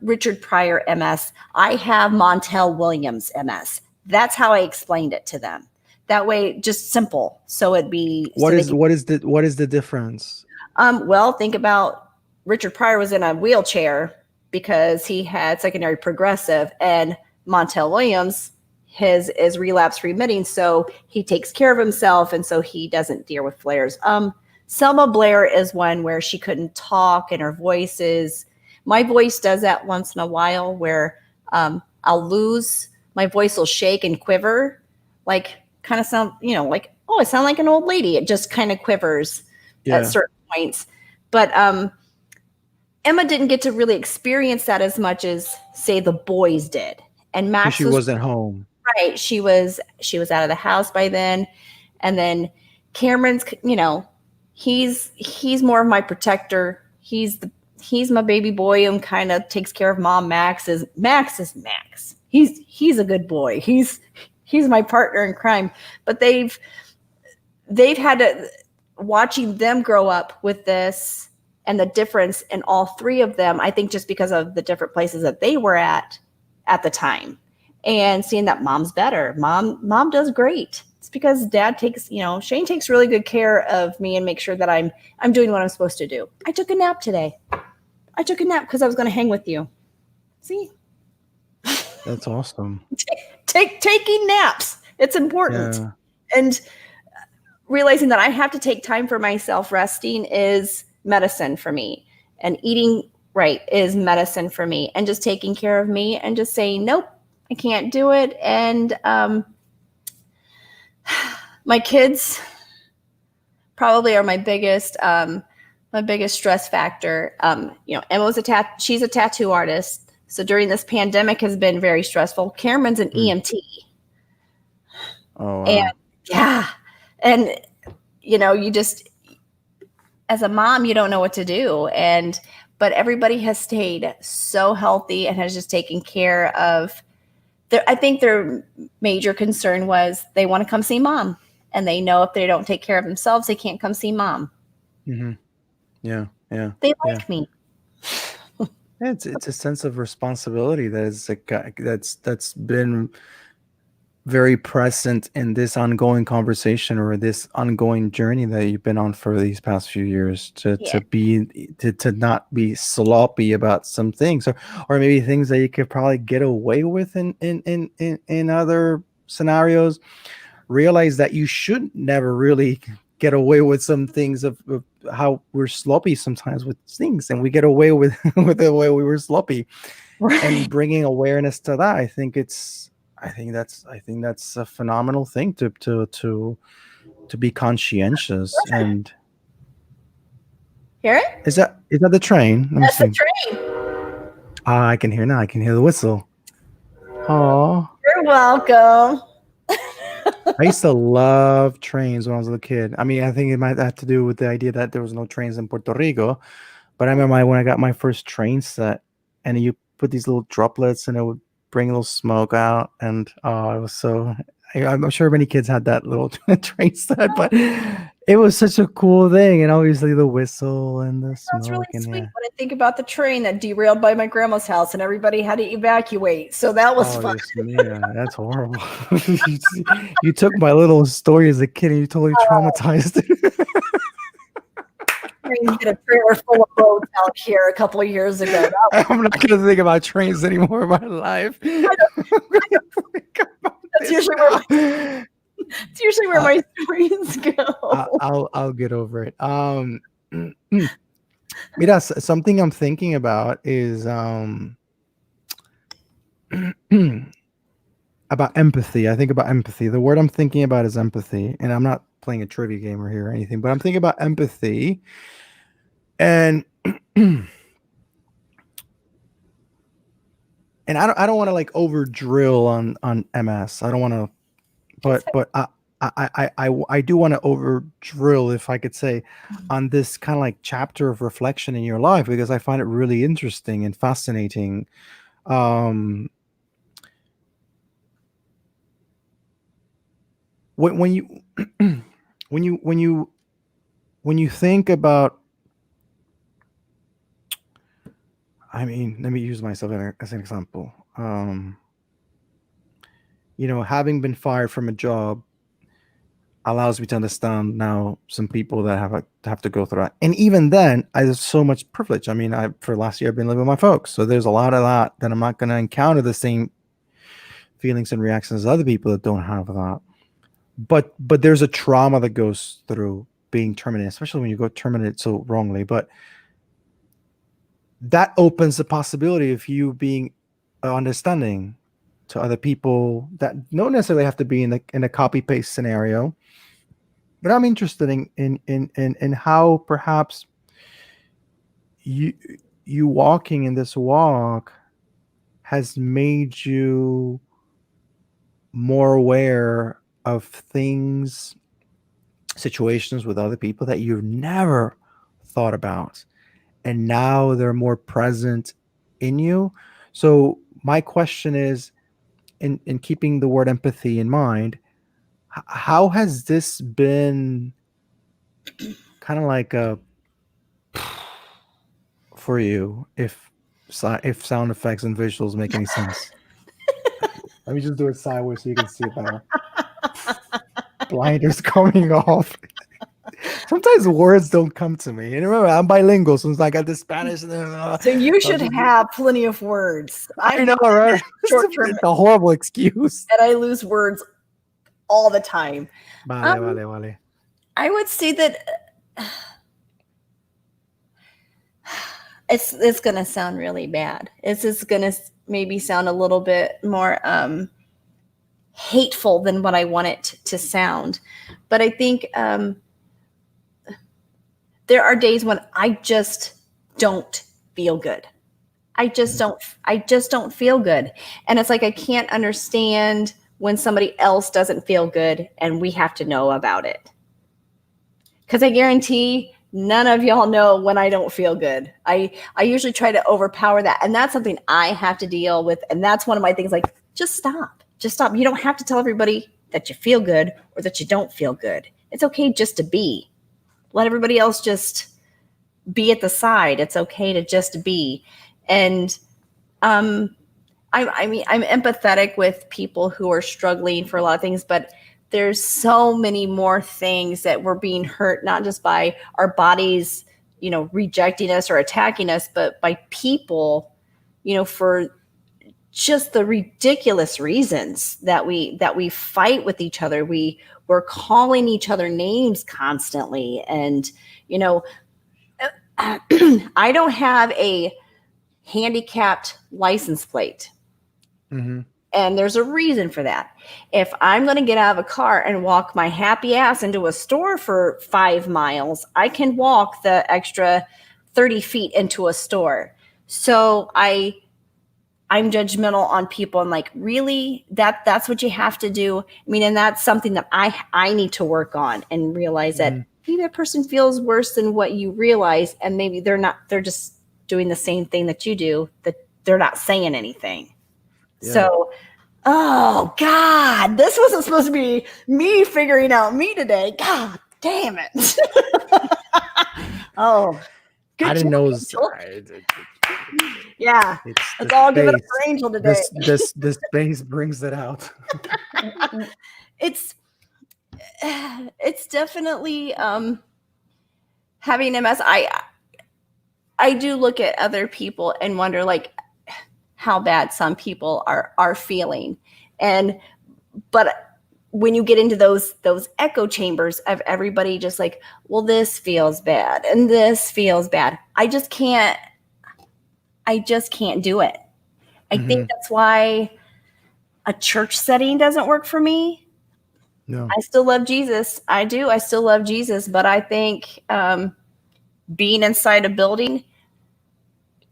Richard Pryor MS. I have Montel Williams MS. That's how I explained it to them. That way, just simple. So it'd be. What is the difference? Well, think about Richard Pryor was in a wheelchair because he had secondary progressive, and Montel Williams, his is relapse remitting, so he takes care of himself, and so he doesn't deal with flares. Selma Blair is one where she couldn't talk, and her voice is. My voice does that once in a while, where I'll lose my voice, will shake and quiver, like kind of sound, like, oh, I sound like an old lady. It just kind of quivers at certain points. But Emma didn't get to really experience that as much as, say, the boys did. And Max wasn't home. Right. She was out of the house by then. And then Cameron's, he's more of my protector. He's my baby boy and kind of takes care of mom. Max is Max. He's a good boy. He's my partner in crime. But they've had to, watching them grow up with this and the difference in all three of them, I think just because of the different places that they were at the time, and seeing that mom's better. Mom does great. It's because dad takes, Shane takes really good care of me and makes sure that I'm doing what I'm supposed to do. I took a nap today. I took a nap because I was going to hang with you. See? That's awesome. Taking naps. It's important. Yeah. And realizing that I have to take time for myself, resting is medicine for me. And eating right is medicine for me. And just taking care of me and just saying, nope, I can't do it. And my kids probably are my biggest stress factor. Emma she's a tattoo artist. So during this pandemic has been very stressful. Cameron's an EMT. Oh, wow. And yeah. And, you just, as a mom, you don't know what to do. But everybody has stayed so healthy and has just taken care of I think their major concern was they want to come see mom, and they know if they don't take care of themselves, they can't come see mom. Mm-hmm. Yeah. They like me. It's a sense of responsibility that is that's been very present in this ongoing conversation or this ongoing journey that you've been on for these past few years to not be sloppy about some things or maybe things that you could probably get away with in other scenarios. Realize that you should never really get away with some things of how we're sloppy sometimes with things, and we get away with the way we were sloppy. Right. And bringing awareness to that, I think that's a phenomenal thing to be conscientious. And hear it? Is that the train? That's the train. I can hear now. I can hear the whistle. Oh, you're welcome. I used to love trains when I was a little kid. I mean, I think it might have to do with the idea that there was no trains in Puerto Rico. But I remember when I got my first train set, and you put these little droplets, and it would bring a little smoke out, and it was so. I'm sure many kids had that little train set, but it was such a cool thing, and obviously the whistle and the smoke. That's really sweet. When I think about the train that derailed by my grandma's house, and everybody had to evacuate, so that was fun. Yeah, that's horrible. You took my little story as a kid, and you totally traumatized it. Trains did a trailer full of boats out here a couple of years ago. I'm not going to think about trains anymore in my life. That's usually where my stories go. I'll get over it. Mira, something I'm thinking about is about empathy. I think about empathy. The word I'm thinking about is empathy, and I'm not playing a trivia game or here or anything, but I'm thinking about empathy, and and I don't want to like over drill on MS. I don't want to, but I do want to over drill, if I could say, on this kind of like chapter of reflection in your life, because I find it really interesting and fascinating. When you think about, I mean, let me use myself as an example. Having been fired from a job allows me to understand now some people that have to go through that. And even then, I have so much privilege. I mean, for last year, I've been living with my folks. So there's a lot of that I'm not going to encounter the same feelings and reactions as other people that don't have that. But there's a trauma that goes through being terminated, especially when you go terminate so wrongly. But that opens the possibility of you being understanding to other people that don't necessarily have to be in a copy paste scenario. But I'm interested in how perhaps you walking in this walk has made you more aware of things, situations with other people that you've never thought about, and now they're more present in you. So my question is, in keeping the word empathy in mind, how has this been kind of like a for you, if sound effects and visuals make any sense? Let me just do it sideways so you can see it better. Blinders coming off. Sometimes words don't come to me. And remember, I'm bilingual, so I got the Spanish. So you should have plenty of words. I know, right? It's a horrible excuse. And I lose words all the time. Vale. I would say that it's going to sound really bad. It's just going to maybe sound a little bit more hateful than what I want it to sound. But I think there are days when I just don't feel good. I just don't feel good. And it's like I can't understand when somebody else doesn't feel good and we have to know about it. Because I guarantee none of y'all know when I don't feel good. I usually try to overpower that. And that's something I have to deal with. And that's one of my things, like, just stop. Just stop. You don't have to tell everybody that you feel good or that you don't feel good. It's okay just to be. Let everybody else just be at the side. It's okay to just be. And I mean, I'm empathetic with people who are struggling for a lot of things, but there's so many more things that we're being hurt, not just by our bodies, rejecting us or attacking us, but by people, for just the ridiculous reasons that we fight with each other. We're calling each other names constantly. And, I don't have a handicapped license plate. Mm-hmm. And there's a reason for that. If I'm going to get out of a car and walk my happy ass into a store for 5 miles, I can walk the extra 30 feet into a store. So I'm judgmental on people. I'm like, really? That's what you have to do? I mean, and that's something that I need to work on and realize that maybe that person feels worse than what you realize. And maybe they're just doing the same thing that you do, that they're not saying anything. Yeah. So, oh God, this wasn't supposed to be me figuring out me today. God damn it. Oh, good. I didn't know. Yeah, let's all give it up for Angel today. This space brings it out. It's definitely having MS. I do look at other people and wonder, like, how bad some people are feeling. But when you get into those echo chambers of everybody just like, well, this feels bad and this feels bad, I just can't do it. I think that's why a church setting doesn't work for me. No. I still love Jesus. I do. I still love Jesus. But I think being inside a building,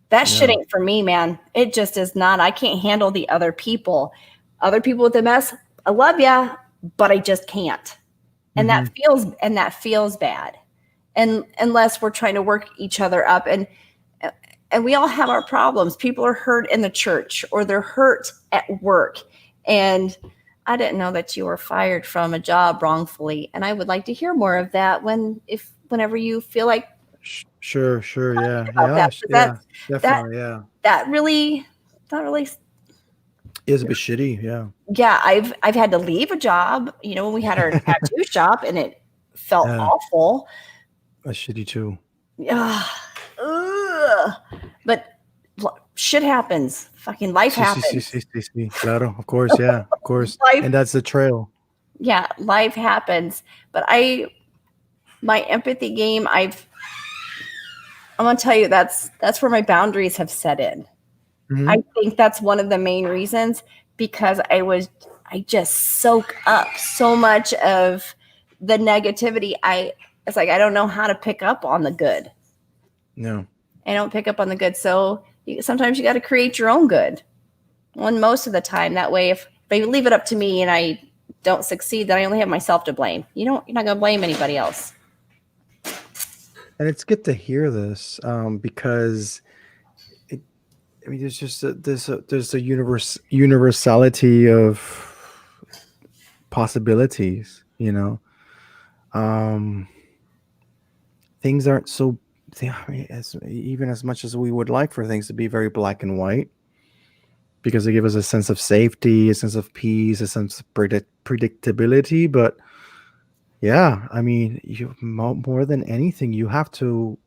that shit ain't for me, man. It just is not. I can't handle the other people. Other people with MS, I love ya, but I just can't. And that feels bad. And unless we're trying to work each other up, and we all have our problems. People are hurt in the church or they're hurt at work. And I didn't know that you were fired from a job wrongfully. And I would like to hear more of that whenever you feel like. Sure. Yeah. Definitely. That really is a bit shitty. Yeah. Yeah. I've had to leave a job, when we had our tattoo shop, and it felt awful. That's shitty too. Yeah. But shit happens. Fucking life happens. Claro, of course, yeah, of course. Life, And that's the trail. yeah, life happens. But my empathy game, I'm gonna tell you that's where my boundaries have set in. Mhm. I think that's one of the main reasons, because I just soak up so much of the negativity. It's like I don't know how to pick up on the good. No. I don't pick up on the good. So sometimes you got to create your own good. And most of the time, that way, if they leave it up to me and I don't succeed, then I only have myself to blame. You're not going to blame anybody else. And it's good to hear this, because there's just there's a universality of possibilities. Things aren't so. Even as much as we would like for things to be very black and white, because they give us a sense of safety, a sense of peace, a sense of predictability. But yeah, I mean, more than anything, you have to.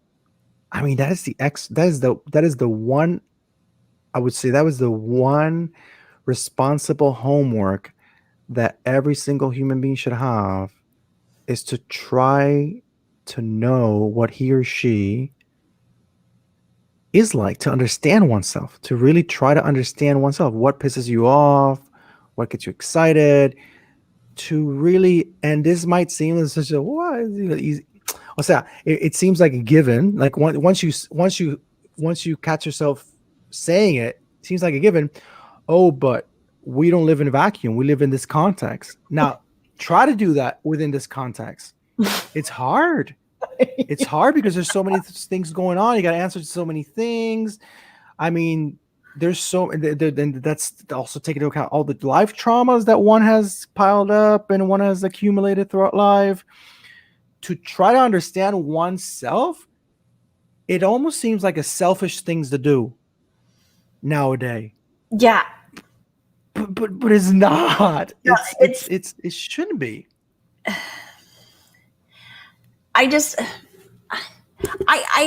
I mean, that is the one. I would say that was the one responsible homework that every single human being should have, is to try to know what he or she is like, to understand oneself, to really try to understand oneself. What pisses you off? What gets you excited? To really, and this might seem as such a what easy. O sea, it seems like a given. Like once you catch yourself saying it seems like a given. Oh, but we don't live in a vacuum. We live in this context. Now, try to do that within this context. It's hard. It's hard because there's so many things going on. You got to answer to so many things. I mean, there's so, and that's also taking into account all the life traumas that one has piled up and one has accumulated throughout life. To try to understand oneself, it almost seems like a selfish thing to do nowadays. Yeah. But it's not. No, It shouldn't be. I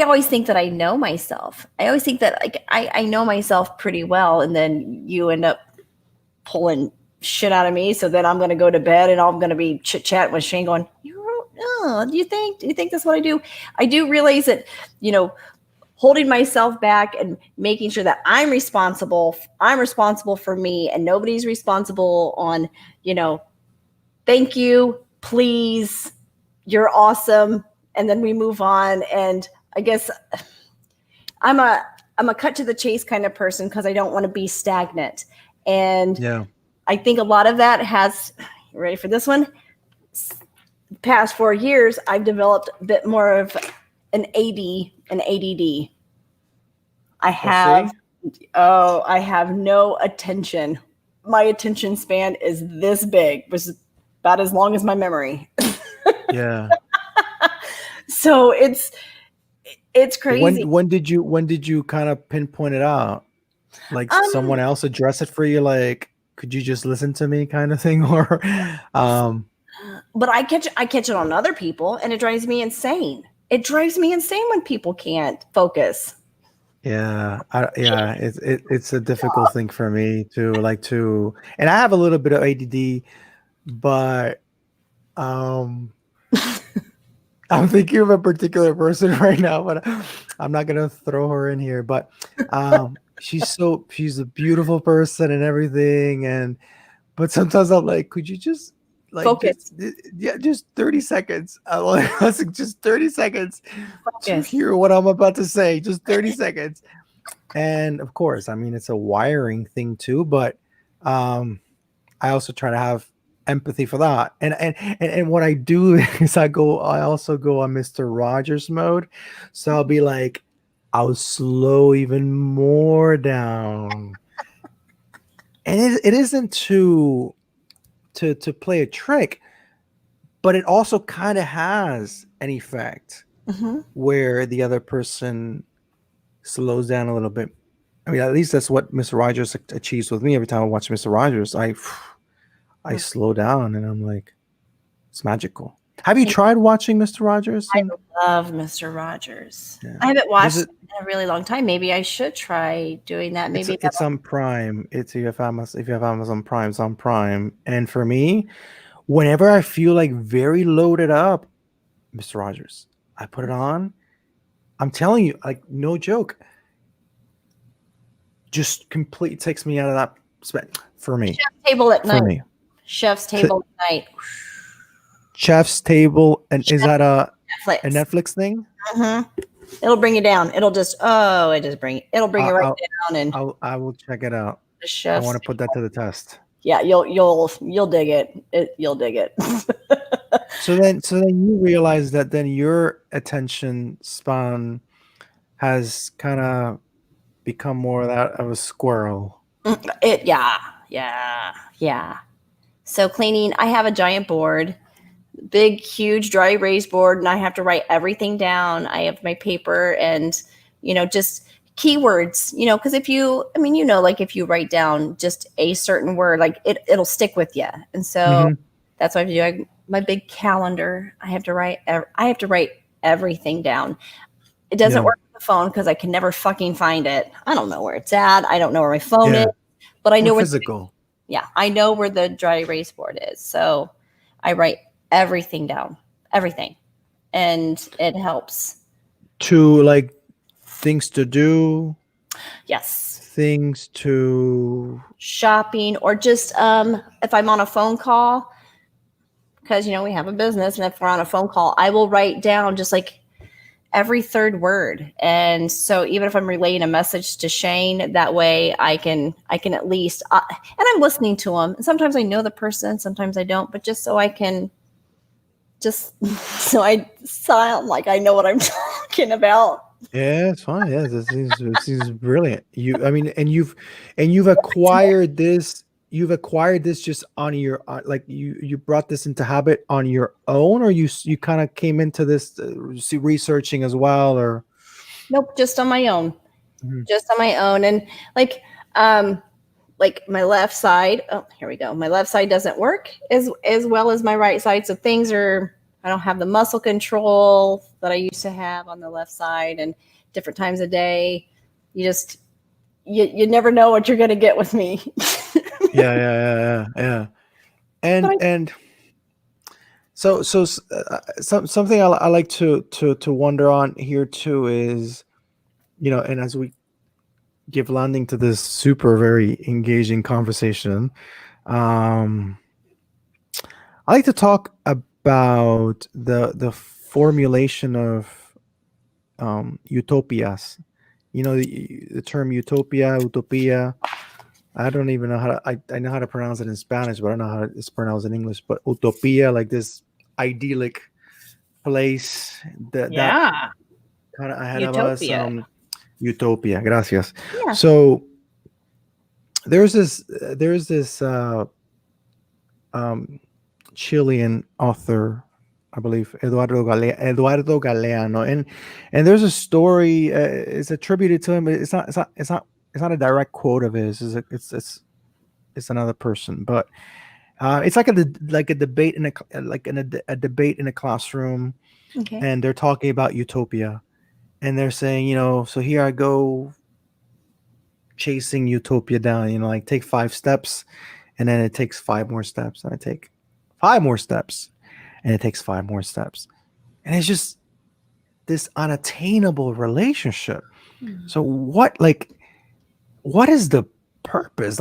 always think that I know myself. I always think that like I know myself pretty well, and then you end up pulling shit out of me. So then I'm going to go to bed and I'm going to be chit chatting with Shane, going, "Do you think that's what I do?" I do realize that, holding myself back and making sure that I'm responsible for me, and nobody's responsible on, thank you, please, you're awesome. And then we move on. And I guess I'm a cut to the chase kind of person, because I don't want to be stagnant. And Yeah. I think a lot of that has, you ready for this one? Past 4 years, I've developed a bit more of an ADD. I have no attention. My attention span is this big, which is about as long as my memory. Yeah. So it's crazy. When did you kind of pinpoint it out? Like someone else address it for you? Like, could you just listen to me, kind of thing, or But I catch it on other people, and it drives me insane. It drives me insane when people can't focus. Yeah, it's a difficult thing for me to and I have a little bit of ADD, but I'm thinking of a particular person right now, but I'm not gonna throw her in here. But she's a beautiful person and everything, but sometimes I'm like, could you just Focus. just 30 seconds? I like just 30 seconds to Focus. hear what I'm about to say. Just 30 seconds. And of course, I mean, it's a wiring thing too, but I also try to have empathy for that. And what I do is I also go on Mr. Rogers mode. So I'll be like, I'll slow even more down. And it isn't to play a trick, but it also kind of has an effect where the other person slows down a little bit. I mean, at least that's what Mr. Rogers achieves with me. Every time I watch Mr. Rogers, I slow down and I'm like, it's magical. Have you tried watching Mr. Rogers? I love Mr. Rogers. Yeah. I haven't watched Does it- in a really long time. Maybe I should try doing that. Maybe it's on Prime. It's if you have Amazon Prime, it's on Prime. And for me, whenever I feel like very loaded up, Mr. Rogers, I put it on. I'm telling you, like no joke. Just complete takes me out of that spot for me. Chef's Table at For night. me. Chef's Table at night. Chef's Table, and is that a Netflix. Netflix thing? It'll bring you down. It'll bring you right down. And I will check it out. the I Chef's want to put that to the test. Yeah, you'll dig it. You'll dig it. So then you realize that then your attention span has kind of become more of that of a squirrel. Yeah. So cleaning, I have a giant board, big, huge dry erase board, and I have to write everything down. I have my paper and, just keywords, because if you write down just a certain word, like it'll stick with you. And so that's what I do. My big calendar, I have to write everything down. It doesn't work with the phone because I can never fucking find it. I don't know where it's at. I don't know where my phone is, but I know where physical. I know where the dry erase board is. So I write everything down, everything. And it helps. To like things to do. Yes. Things to shopping, or just if I'm on a phone call, because we have a business, and if we're on a phone call, I will write down just like every third word. And so even if I'm relaying a message to Shane, that way I can at least and I'm listening to him. And sometimes I know the person, sometimes I don't, but just so I can so I sound like I know what I'm talking about. Yeah, it's fine. Yeah, this is brilliant. You've acquired this. You've acquired this just on your like you brought this into habit on your own, or you kind of came into this researching as well, or nope, just on my own. Just on my own. And like my left side, here we go. My left side doesn't work as well as my right side. So I don't have the muscle control that I used to have on the left side, and different times a day. You never know what you're going to get with me. Yeah. And so something I like to wonder on here too is, and as we give landing to this super very engaging conversation, I like to talk about the formulation of utopias. The term utopia. I don't even know how to. I know how to pronounce it in Spanish, but I don't know how it's pronounced in English. But utopia, like this idyllic place that kind of ahead Utopia. of us. Utopia. Gracias. Yeah. So there's this Chilean author, I believe, Eduardo Galeano, and there's a story. It's attributed to him, but it's not a direct quote of his. It's another person, but it's like a debate in a debate in a classroom, and they're talking about utopia, and they're saying, so here I go chasing utopia down, like take 5 steps, and then it takes 5 more steps, and I take 5 more steps, and it takes 5 more steps, and it's just this unattainable relationship. So what is the purpose?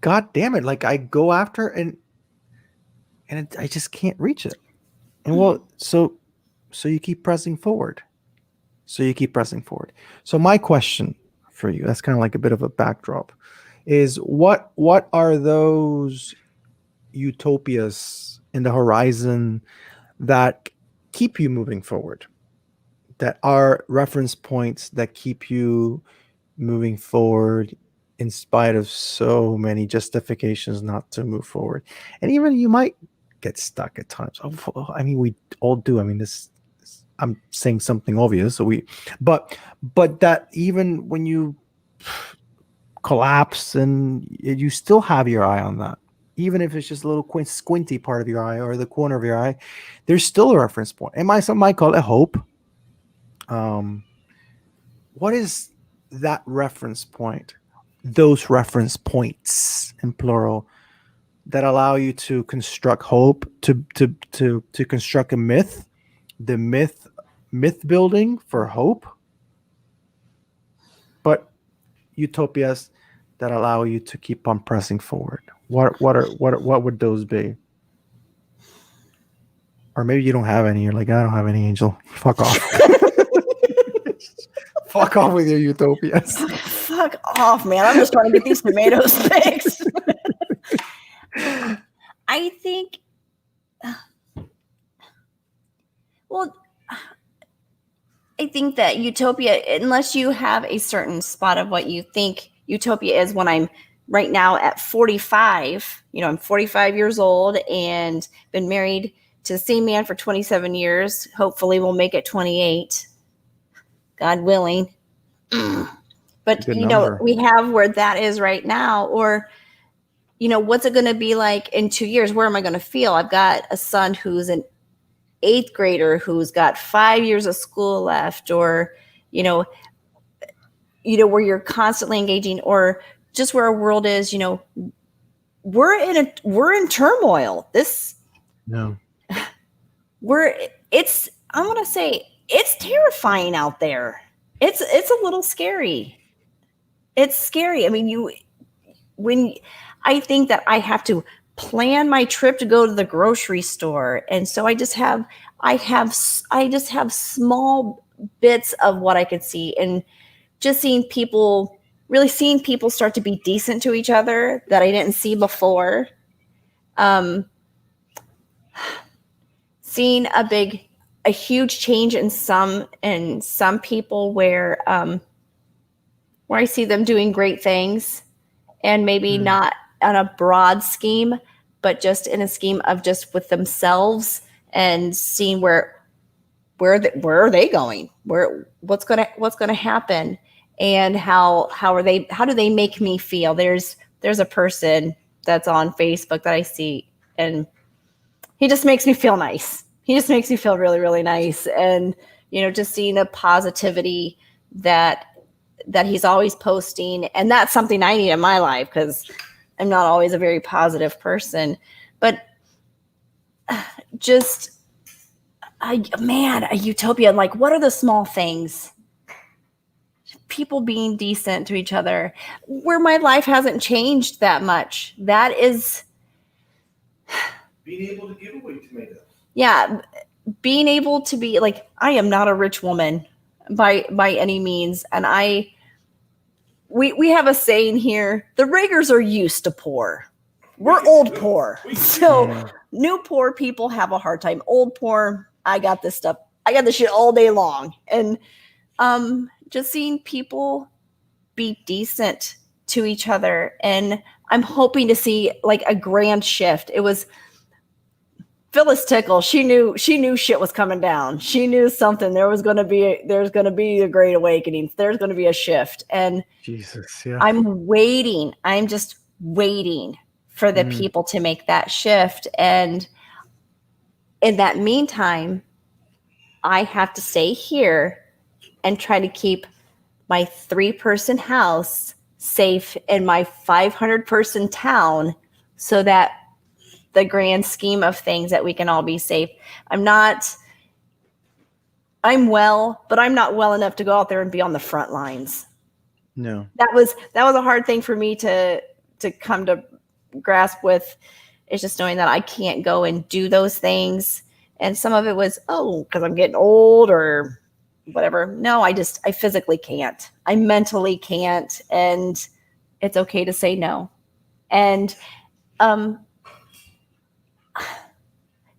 God damn it, like I go after and I just can't reach it. And so you keep pressing forward. So my question for you, that's kind of like a bit of a backdrop, is what are those utopias in the horizon that keep you moving forward, that are reference points that keep you moving forward in spite of so many justifications not to move forward? And even you might get stuck at times. I mean, we all do. I mean, I'm saying something obvious. But that even when you collapse and you still have your eye on that, even if it's just a little squinty part of your eye or the corner of your eye, there's still a reference point. And some might call it hope. What is that reference point? Those reference points in plural that allow you to construct hope, to construct a myth, the myth building for hope, but utopias that allow you to keep on pressing forward. What would those be? Or maybe you don't have any. You're like, I don't have any, Angel. Fuck off. Fuck off with your utopias. Fuck off, man. I'm just trying to get these tomatoes fixed. I think, well, I think that utopia, unless you have a certain spot of what you think utopia is, when I'm right now at 45, I'm 45 years old and been married to the same man for 27 years. Hopefully we'll make it 28, God willing. But, we have where that is right now, or, what's it going to be like in 2 years? Where am I going to feel? I've got a son who's an 8th grader who's got 5 years of school left, or, where you're constantly engaging, or just where our world is, we're in turmoil. I'm going to say it's terrifying out there. It's a little scary. It's scary. I mean, when I think that I have to plan my trip to go to the grocery store, and so I just have small bits of what I could see, and just seeing people start to be decent to each other that I didn't see before. Seeing a huge change in some people where I see them doing great things, and maybe not on a broad scheme, but just in a scheme of just with themselves, and seeing where are they going, what's gonna happen, and how do they make me feel. There's a person that's on Facebook that I see, and he just makes me feel nice. He just makes me feel really, really nice. And, just seeing the positivity that he's always posting. And that's something I need in my life, because I'm not always a very positive person. But just, a utopia. Like, what are the small things? People being decent to each other, where my life hasn't changed that much. That is being able to give away tomatoes. Yeah, being able to be like, I am not a rich woman by any means, and we have a saying here: the Riggers are used to poor. We're old poor, so new poor people have a hard time. Old poor, I got this stuff. I got this shit all day long, and just seeing people be decent to each other, and I'm hoping to see like a grand shift. It was Phyllis Tickle. She knew shit was coming down. She knew something. There's going to be a great awakening. There's going to be a shift. And Jesus, yeah. I'm just waiting for the people to make that shift. And in that meantime, I have to stay here and try to keep my 3-person house safe in my 500-person town, so that the grand scheme of things, that we can all be safe. I'm well, but I'm not well enough to go out there and be on the front lines. No. That was a hard thing for me to come to grasp with. It's just knowing that I can't go and do those things. And some of it was, because I'm getting old or whatever. No, I physically can't. I mentally can't. And it's okay to say no. And,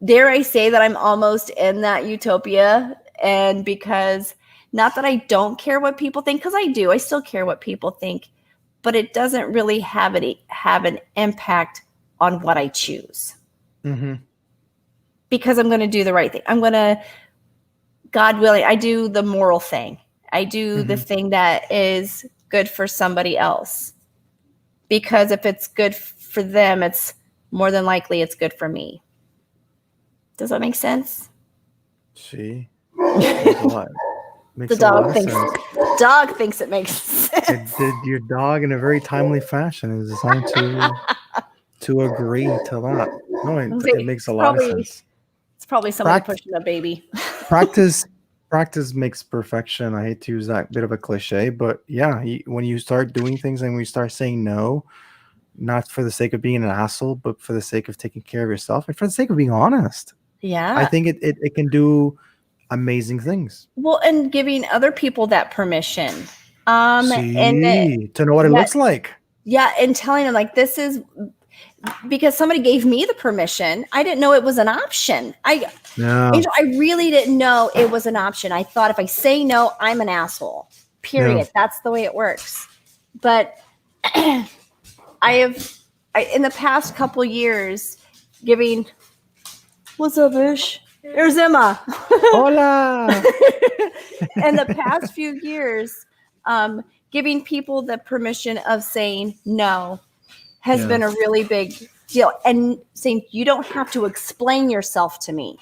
dare I say that I'm almost in that utopia, and because not that I don't care what people think, because I do, I still care what people think, but it doesn't really have an impact on what I choose. Mm-hmm. Because I'm going to do the right thing. I'm going to, God willing, I do the moral thing. I do the thing that is good for somebody else. Because if it's good for them, more than likely it's good for me. Does that make sense? See, makes a lot. Makes The a lot dog of thinks sense. dog thinks it makes sense. Your dog, in a very timely fashion, is designed to agree to that. No, it makes a lot of sense. It's probably somebody Pract- pushing a baby. practice makes perfection. I hate to use that bit of a cliche, but yeah, when you start doing things and when you start saying no, not for the sake of being an asshole, but for the sake of taking care of yourself and for the sake of being honest, Yeah. I think it can do amazing things. Well, and giving other people that permission. See, to know what it looks like. Yeah, and telling them like this is because somebody gave me the permission. I didn't know it was an option. Yeah. Angel, I really didn't know it was an option. I thought if I say no, I'm an asshole. Period. Yeah. That's the way it works. But I in the past couple years, giving. What's up, Ish? There's Emma. Hola. In the past few years, giving people the permission of saying no has been a really big deal. And saying you don't have to explain yourself to me.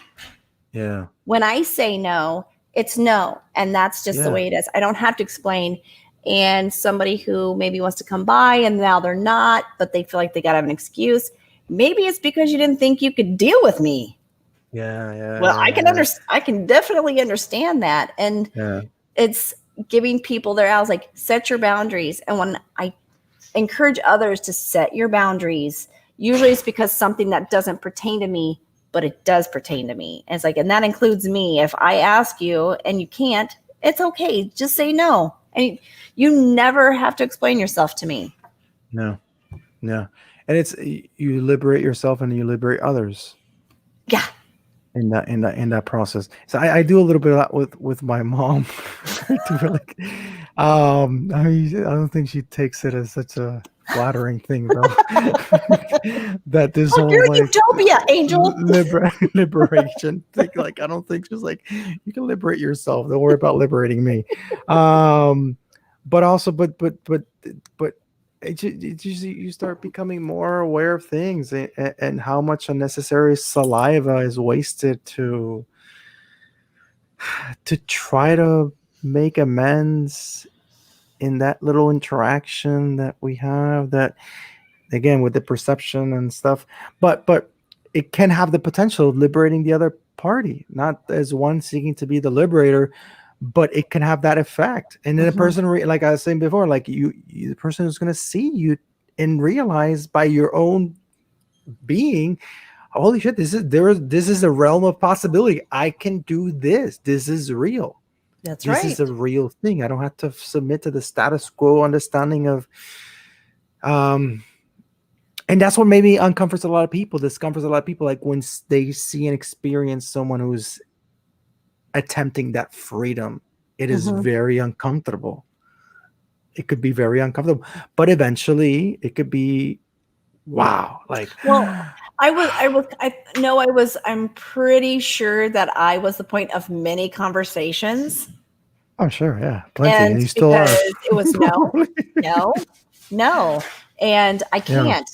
Yeah. When I say no, it's no. And that's just the way it is. I don't have to explain. And somebody who maybe wants to come by and now they're not, but they feel like they got to have an excuse. Maybe it's because you didn't think you could deal with me. Yeah. Well, I can definitely understand that. And it's giving people their hours, like set your boundaries. And when I encourage others to set your boundaries, usually it's because something that doesn't pertain to me, but it does pertain to me. And it's like, and that includes me. If I ask you and you can't, it's okay. Just say no. And you never have to explain yourself to me. No. And it's, you liberate yourself and you liberate others. Yeah. In that process. So I do a little bit of that with my mom. I don't think she takes it as such a flattering thing though. That this whole utopia, Angel. Liberation thing. Like I don't think she's like, you can liberate yourself. Don't worry about liberating me. But also, but you start becoming more aware of things and how much unnecessary saliva is wasted to try to make amends in that little interaction that we have, that again with the perception and stuff, but it can have the potential of liberating the other party, not as one seeking to be the liberator, but it can have that effect. And then the person, like I was saying before, like you the person who's going to see you and realize by your own being, holy shit, this is a realm of possibility. I can do this. This is real. That's right. This is a real thing. I don't have to submit to the status quo understanding of, and that's what maybe discomforts a lot of people. Like when they see and experience someone who's attempting that freedom, it is very uncomfortable. It could be very uncomfortable, but eventually it could be wow. Like, well, I'm pretty sure that I was the point of many conversations. Oh, sure. Yeah. Plenty. And you still are. It was no. And I can't.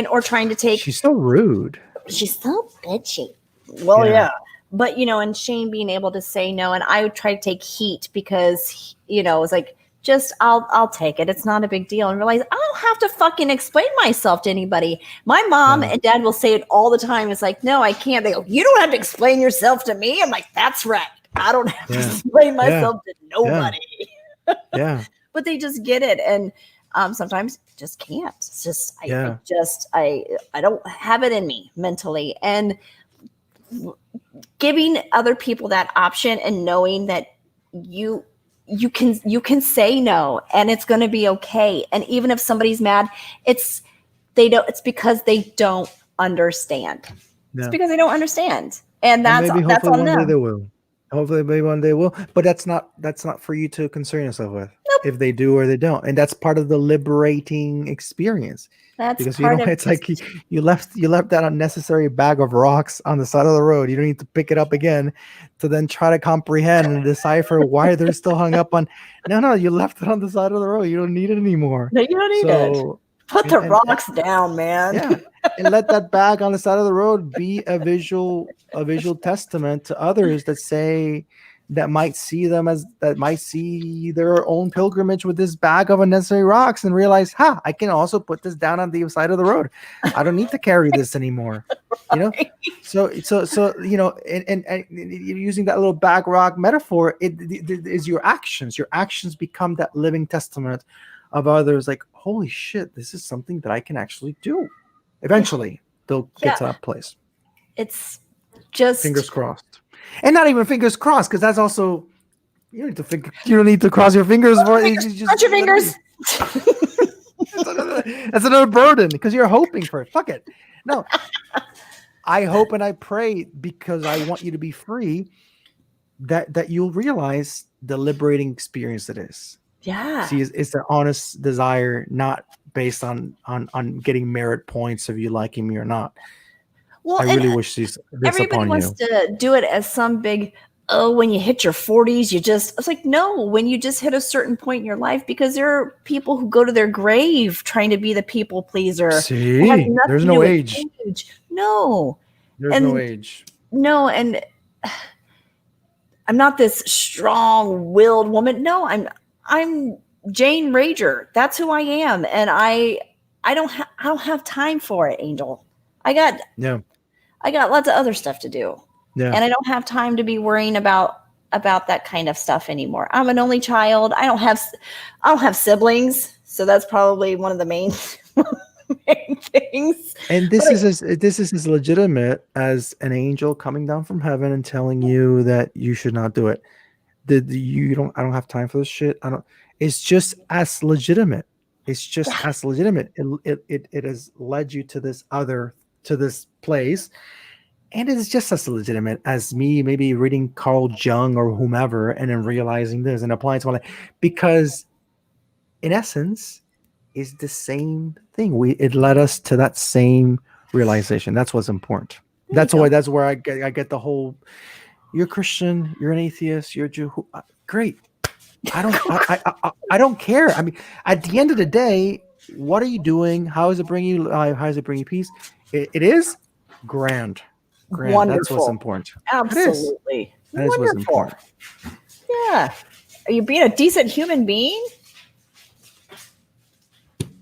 Or trying to take. She's so rude. She's so bitchy. Well, yeah. But, and Shane being able to say no, and I would try to take heat because, it was like, just, I'll take it. It's not a big deal. And realize I don't have to fucking explain myself to anybody. My mom and dad will say it all the time. It's like, no, I can't. They go, you don't have to explain yourself to me. I'm like, that's right. I don't have to explain myself to nobody. Yeah. But they just get it. And sometimes just can't. It's just, I don't have it in me mentally. And giving other people that option and knowing that you can say no and it's going to be okay. And even if somebody's mad, it's because they don't understand. Yeah. It's because they don't understand. And that's on them. They will. Hopefully maybe one day will, but that's not for you to concern yourself with. Nope. If they do or they don't. And that's part of the liberating experience. That's because it's like you left that unnecessary bag of rocks on the side of the road. You don't need to pick it up again to then try to comprehend and decipher why they're still hung up on. No, you left it on the side of the road. You don't need it anymore. No, you don't need it. Put the rocks down, man. Yeah. and let that bag on the side of the road be a visual testament to others that might see their own pilgrimage with this bag of unnecessary rocks and realize, I can also put this down on the side of the road. I don't need to carry this anymore. So and using that little bag rock metaphor, it is your actions become that living testament of others, like, holy shit, this is something that I can actually do. Eventually they'll get to that place. It's just fingers crossed. And not even fingers crossed, because that's also, you don't need to cross your fingers for it. Cross your fingers. That's another burden, because you're hoping for it. Fuck it. No. I hope and I pray, because I want you to be free, that you'll realize the liberating experience it is. Yeah. See, it's an honest desire, not based on getting merit points of you liking me or not. Well, I really wish this everybody upon wants you. to do it as some big, when you hit your 40s, it's like, no, when you just hit a certain point in your life, because there are people who go to their grave trying to be the people pleaser. See, there's no age. No. There's no age. No, and I'm not this strong-willed woman. No, I'm Jane Rager. That's who I am, and I don't have time for it, Angel. I got lots of other stuff to do. Yeah. And I don't have time to be worrying about that kind of stuff anymore. I'm an only child. I don't have siblings, so that's probably one of the main things. And this is as legitimate as an angel coming down from heaven and telling you that you should not do it. I don't have time for this shit. It's just as legitimate. It's just as legitimate. It has led you to this place. And it's just as legitimate as me maybe reading Carl Jung or whomever and then realizing this and applying to my life. Because in essence, it's the same thing. It led us to that same realization. That's what's important. That's where I get the whole, you're Christian, you're an atheist, you're a Jew. Great. I don't care. I mean, at the end of the day, what are you doing? How does it bring you life? How does it bring you peace? It is grand. Wonderful. That's what's important. Absolutely. That is what's important. Yeah. Are you being a decent human being?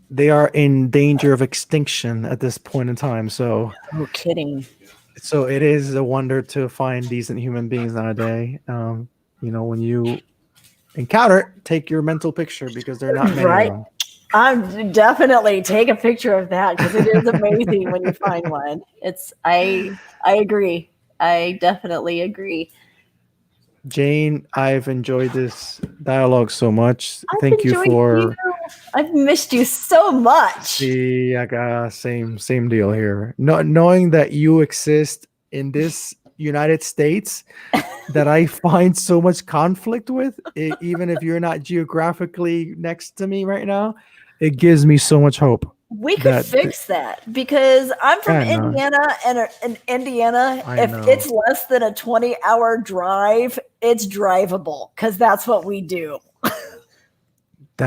They are in danger of extinction at this point in time. So, no kidding. So it is a wonder to find decent human beings nowadays. When you encounter it, take your mental picture, because they're not many of them. I'm definitely take a picture of that, because it is amazing when you find one. I agree. I definitely agree. Jane, I've enjoyed this dialogue so much. Thank you for. I've missed you so much. See, I got same deal here. Knowing that you exist in this United States that I find so much conflict with, even if you're not geographically next to me right now, it gives me so much hope. We could fix that, because I'm from Indiana, and in Indiana, if it's less than a 20-hour drive, it's drivable, because that's what we do.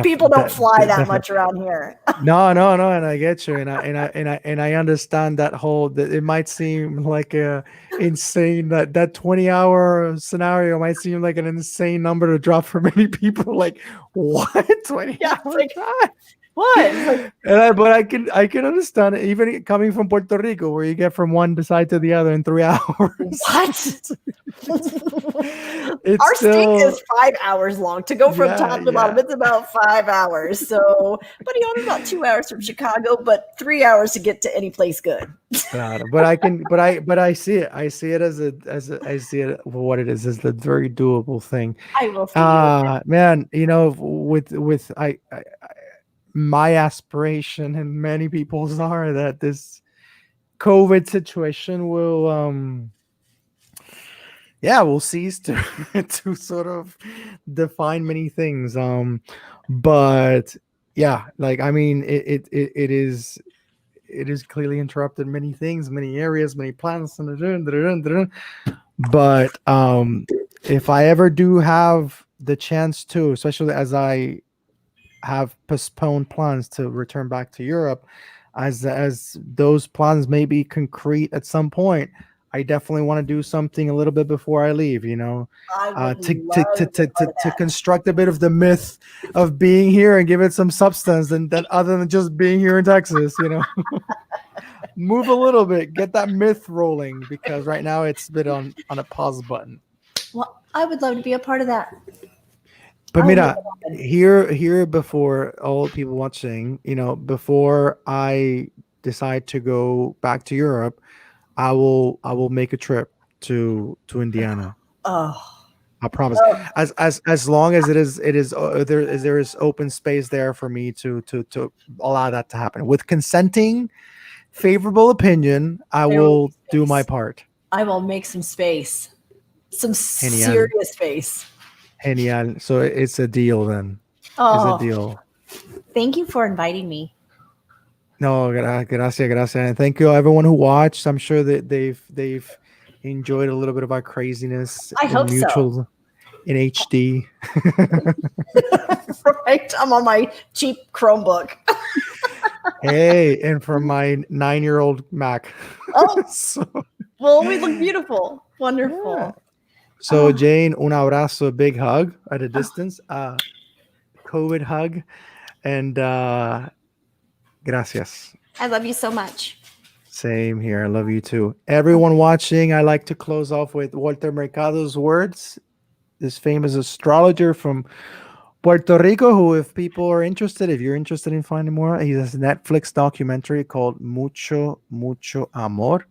People don't fly that much around here. No, and I get you, and I understand that that it might seem like a insane that 20-hour scenario might seem like an insane number to drop for many people. Like, what? 20-hour drive? What? But I can understand it, even coming from Puerto Rico, where you get from one side to the other in 3 hours. What? Our state is 5 hours long. To go from top to bottom, it's about 5 hours. So, but it's about 2 hours from Chicago, but 3 hours to get to any place good. But I see it. I see it I see it for what it is. It's a very doable thing. I will see man, with my aspiration and many people's are that this COVID situation will cease to to sort of define many things. But yeah, like, I mean, it is clearly interrupted many things, many areas, many plans. But if I ever do have the chance to, especially as I have postponed plans to return back to Europe, as those plans may be concrete at some point, I definitely want to do something a little bit before I leave, I would to, love to be a part of to that. construct a bit of the myth of being here and give it some substance, and that other than just being here in Texas, move a little bit, get that myth rolling, because right now it's been on a pause button. Well, I would love to be a part of that. But I would make mira, it happen. here before all people watching, before I decide to go back to Europe, I will make a trip to Indiana. Oh, I promise. oh, As long as there is open space there for me to allow that to happen with consenting, favorable opinion, I there will will be do my space. part. I will make some space, some Genial, serious space. genial. So it's a deal then. It's a Oh, deal. thank you for inviting me. No, gracias. And thank you everyone who watched. I'm sure that they've enjoyed a little bit of our craziness I in hope so. mutual in HD. Right? I'm on my cheap Chromebook. Hey, and from my 9-year-old Mac. Oh, So, well, we look beautiful. yeah. Wonderful. So Oh, Jane, un abrazo, a big hug at a distance, COVID hug, and gracias. I love you so much. Same here. I love you too. Everyone watching, I like to close off with Walter Mercado's words, this famous astrologer from Puerto Rico, who, if people are interested, if you're interested in finding more, he has a Netflix documentary called Mucho, Mucho Amor.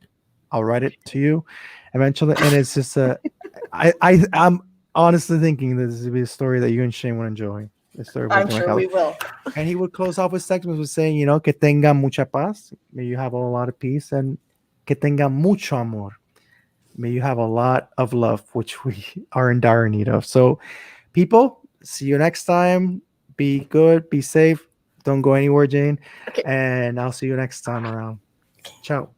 I'll write it to you eventually. And it's just I'm honestly thinking this will be a story that you and Shane will enjoy. The story of I'm Walter sure Mercado. we will. And he would close off his segments with saying, que tenga mucha paz. May you have a lot of peace, and que tenga mucho amor. May you have a lot of love, which we are in dire need of. So, people, see you next time. Be good, be safe. Don't go anywhere, Jane. Okay. And I'll see you next time around. Ciao.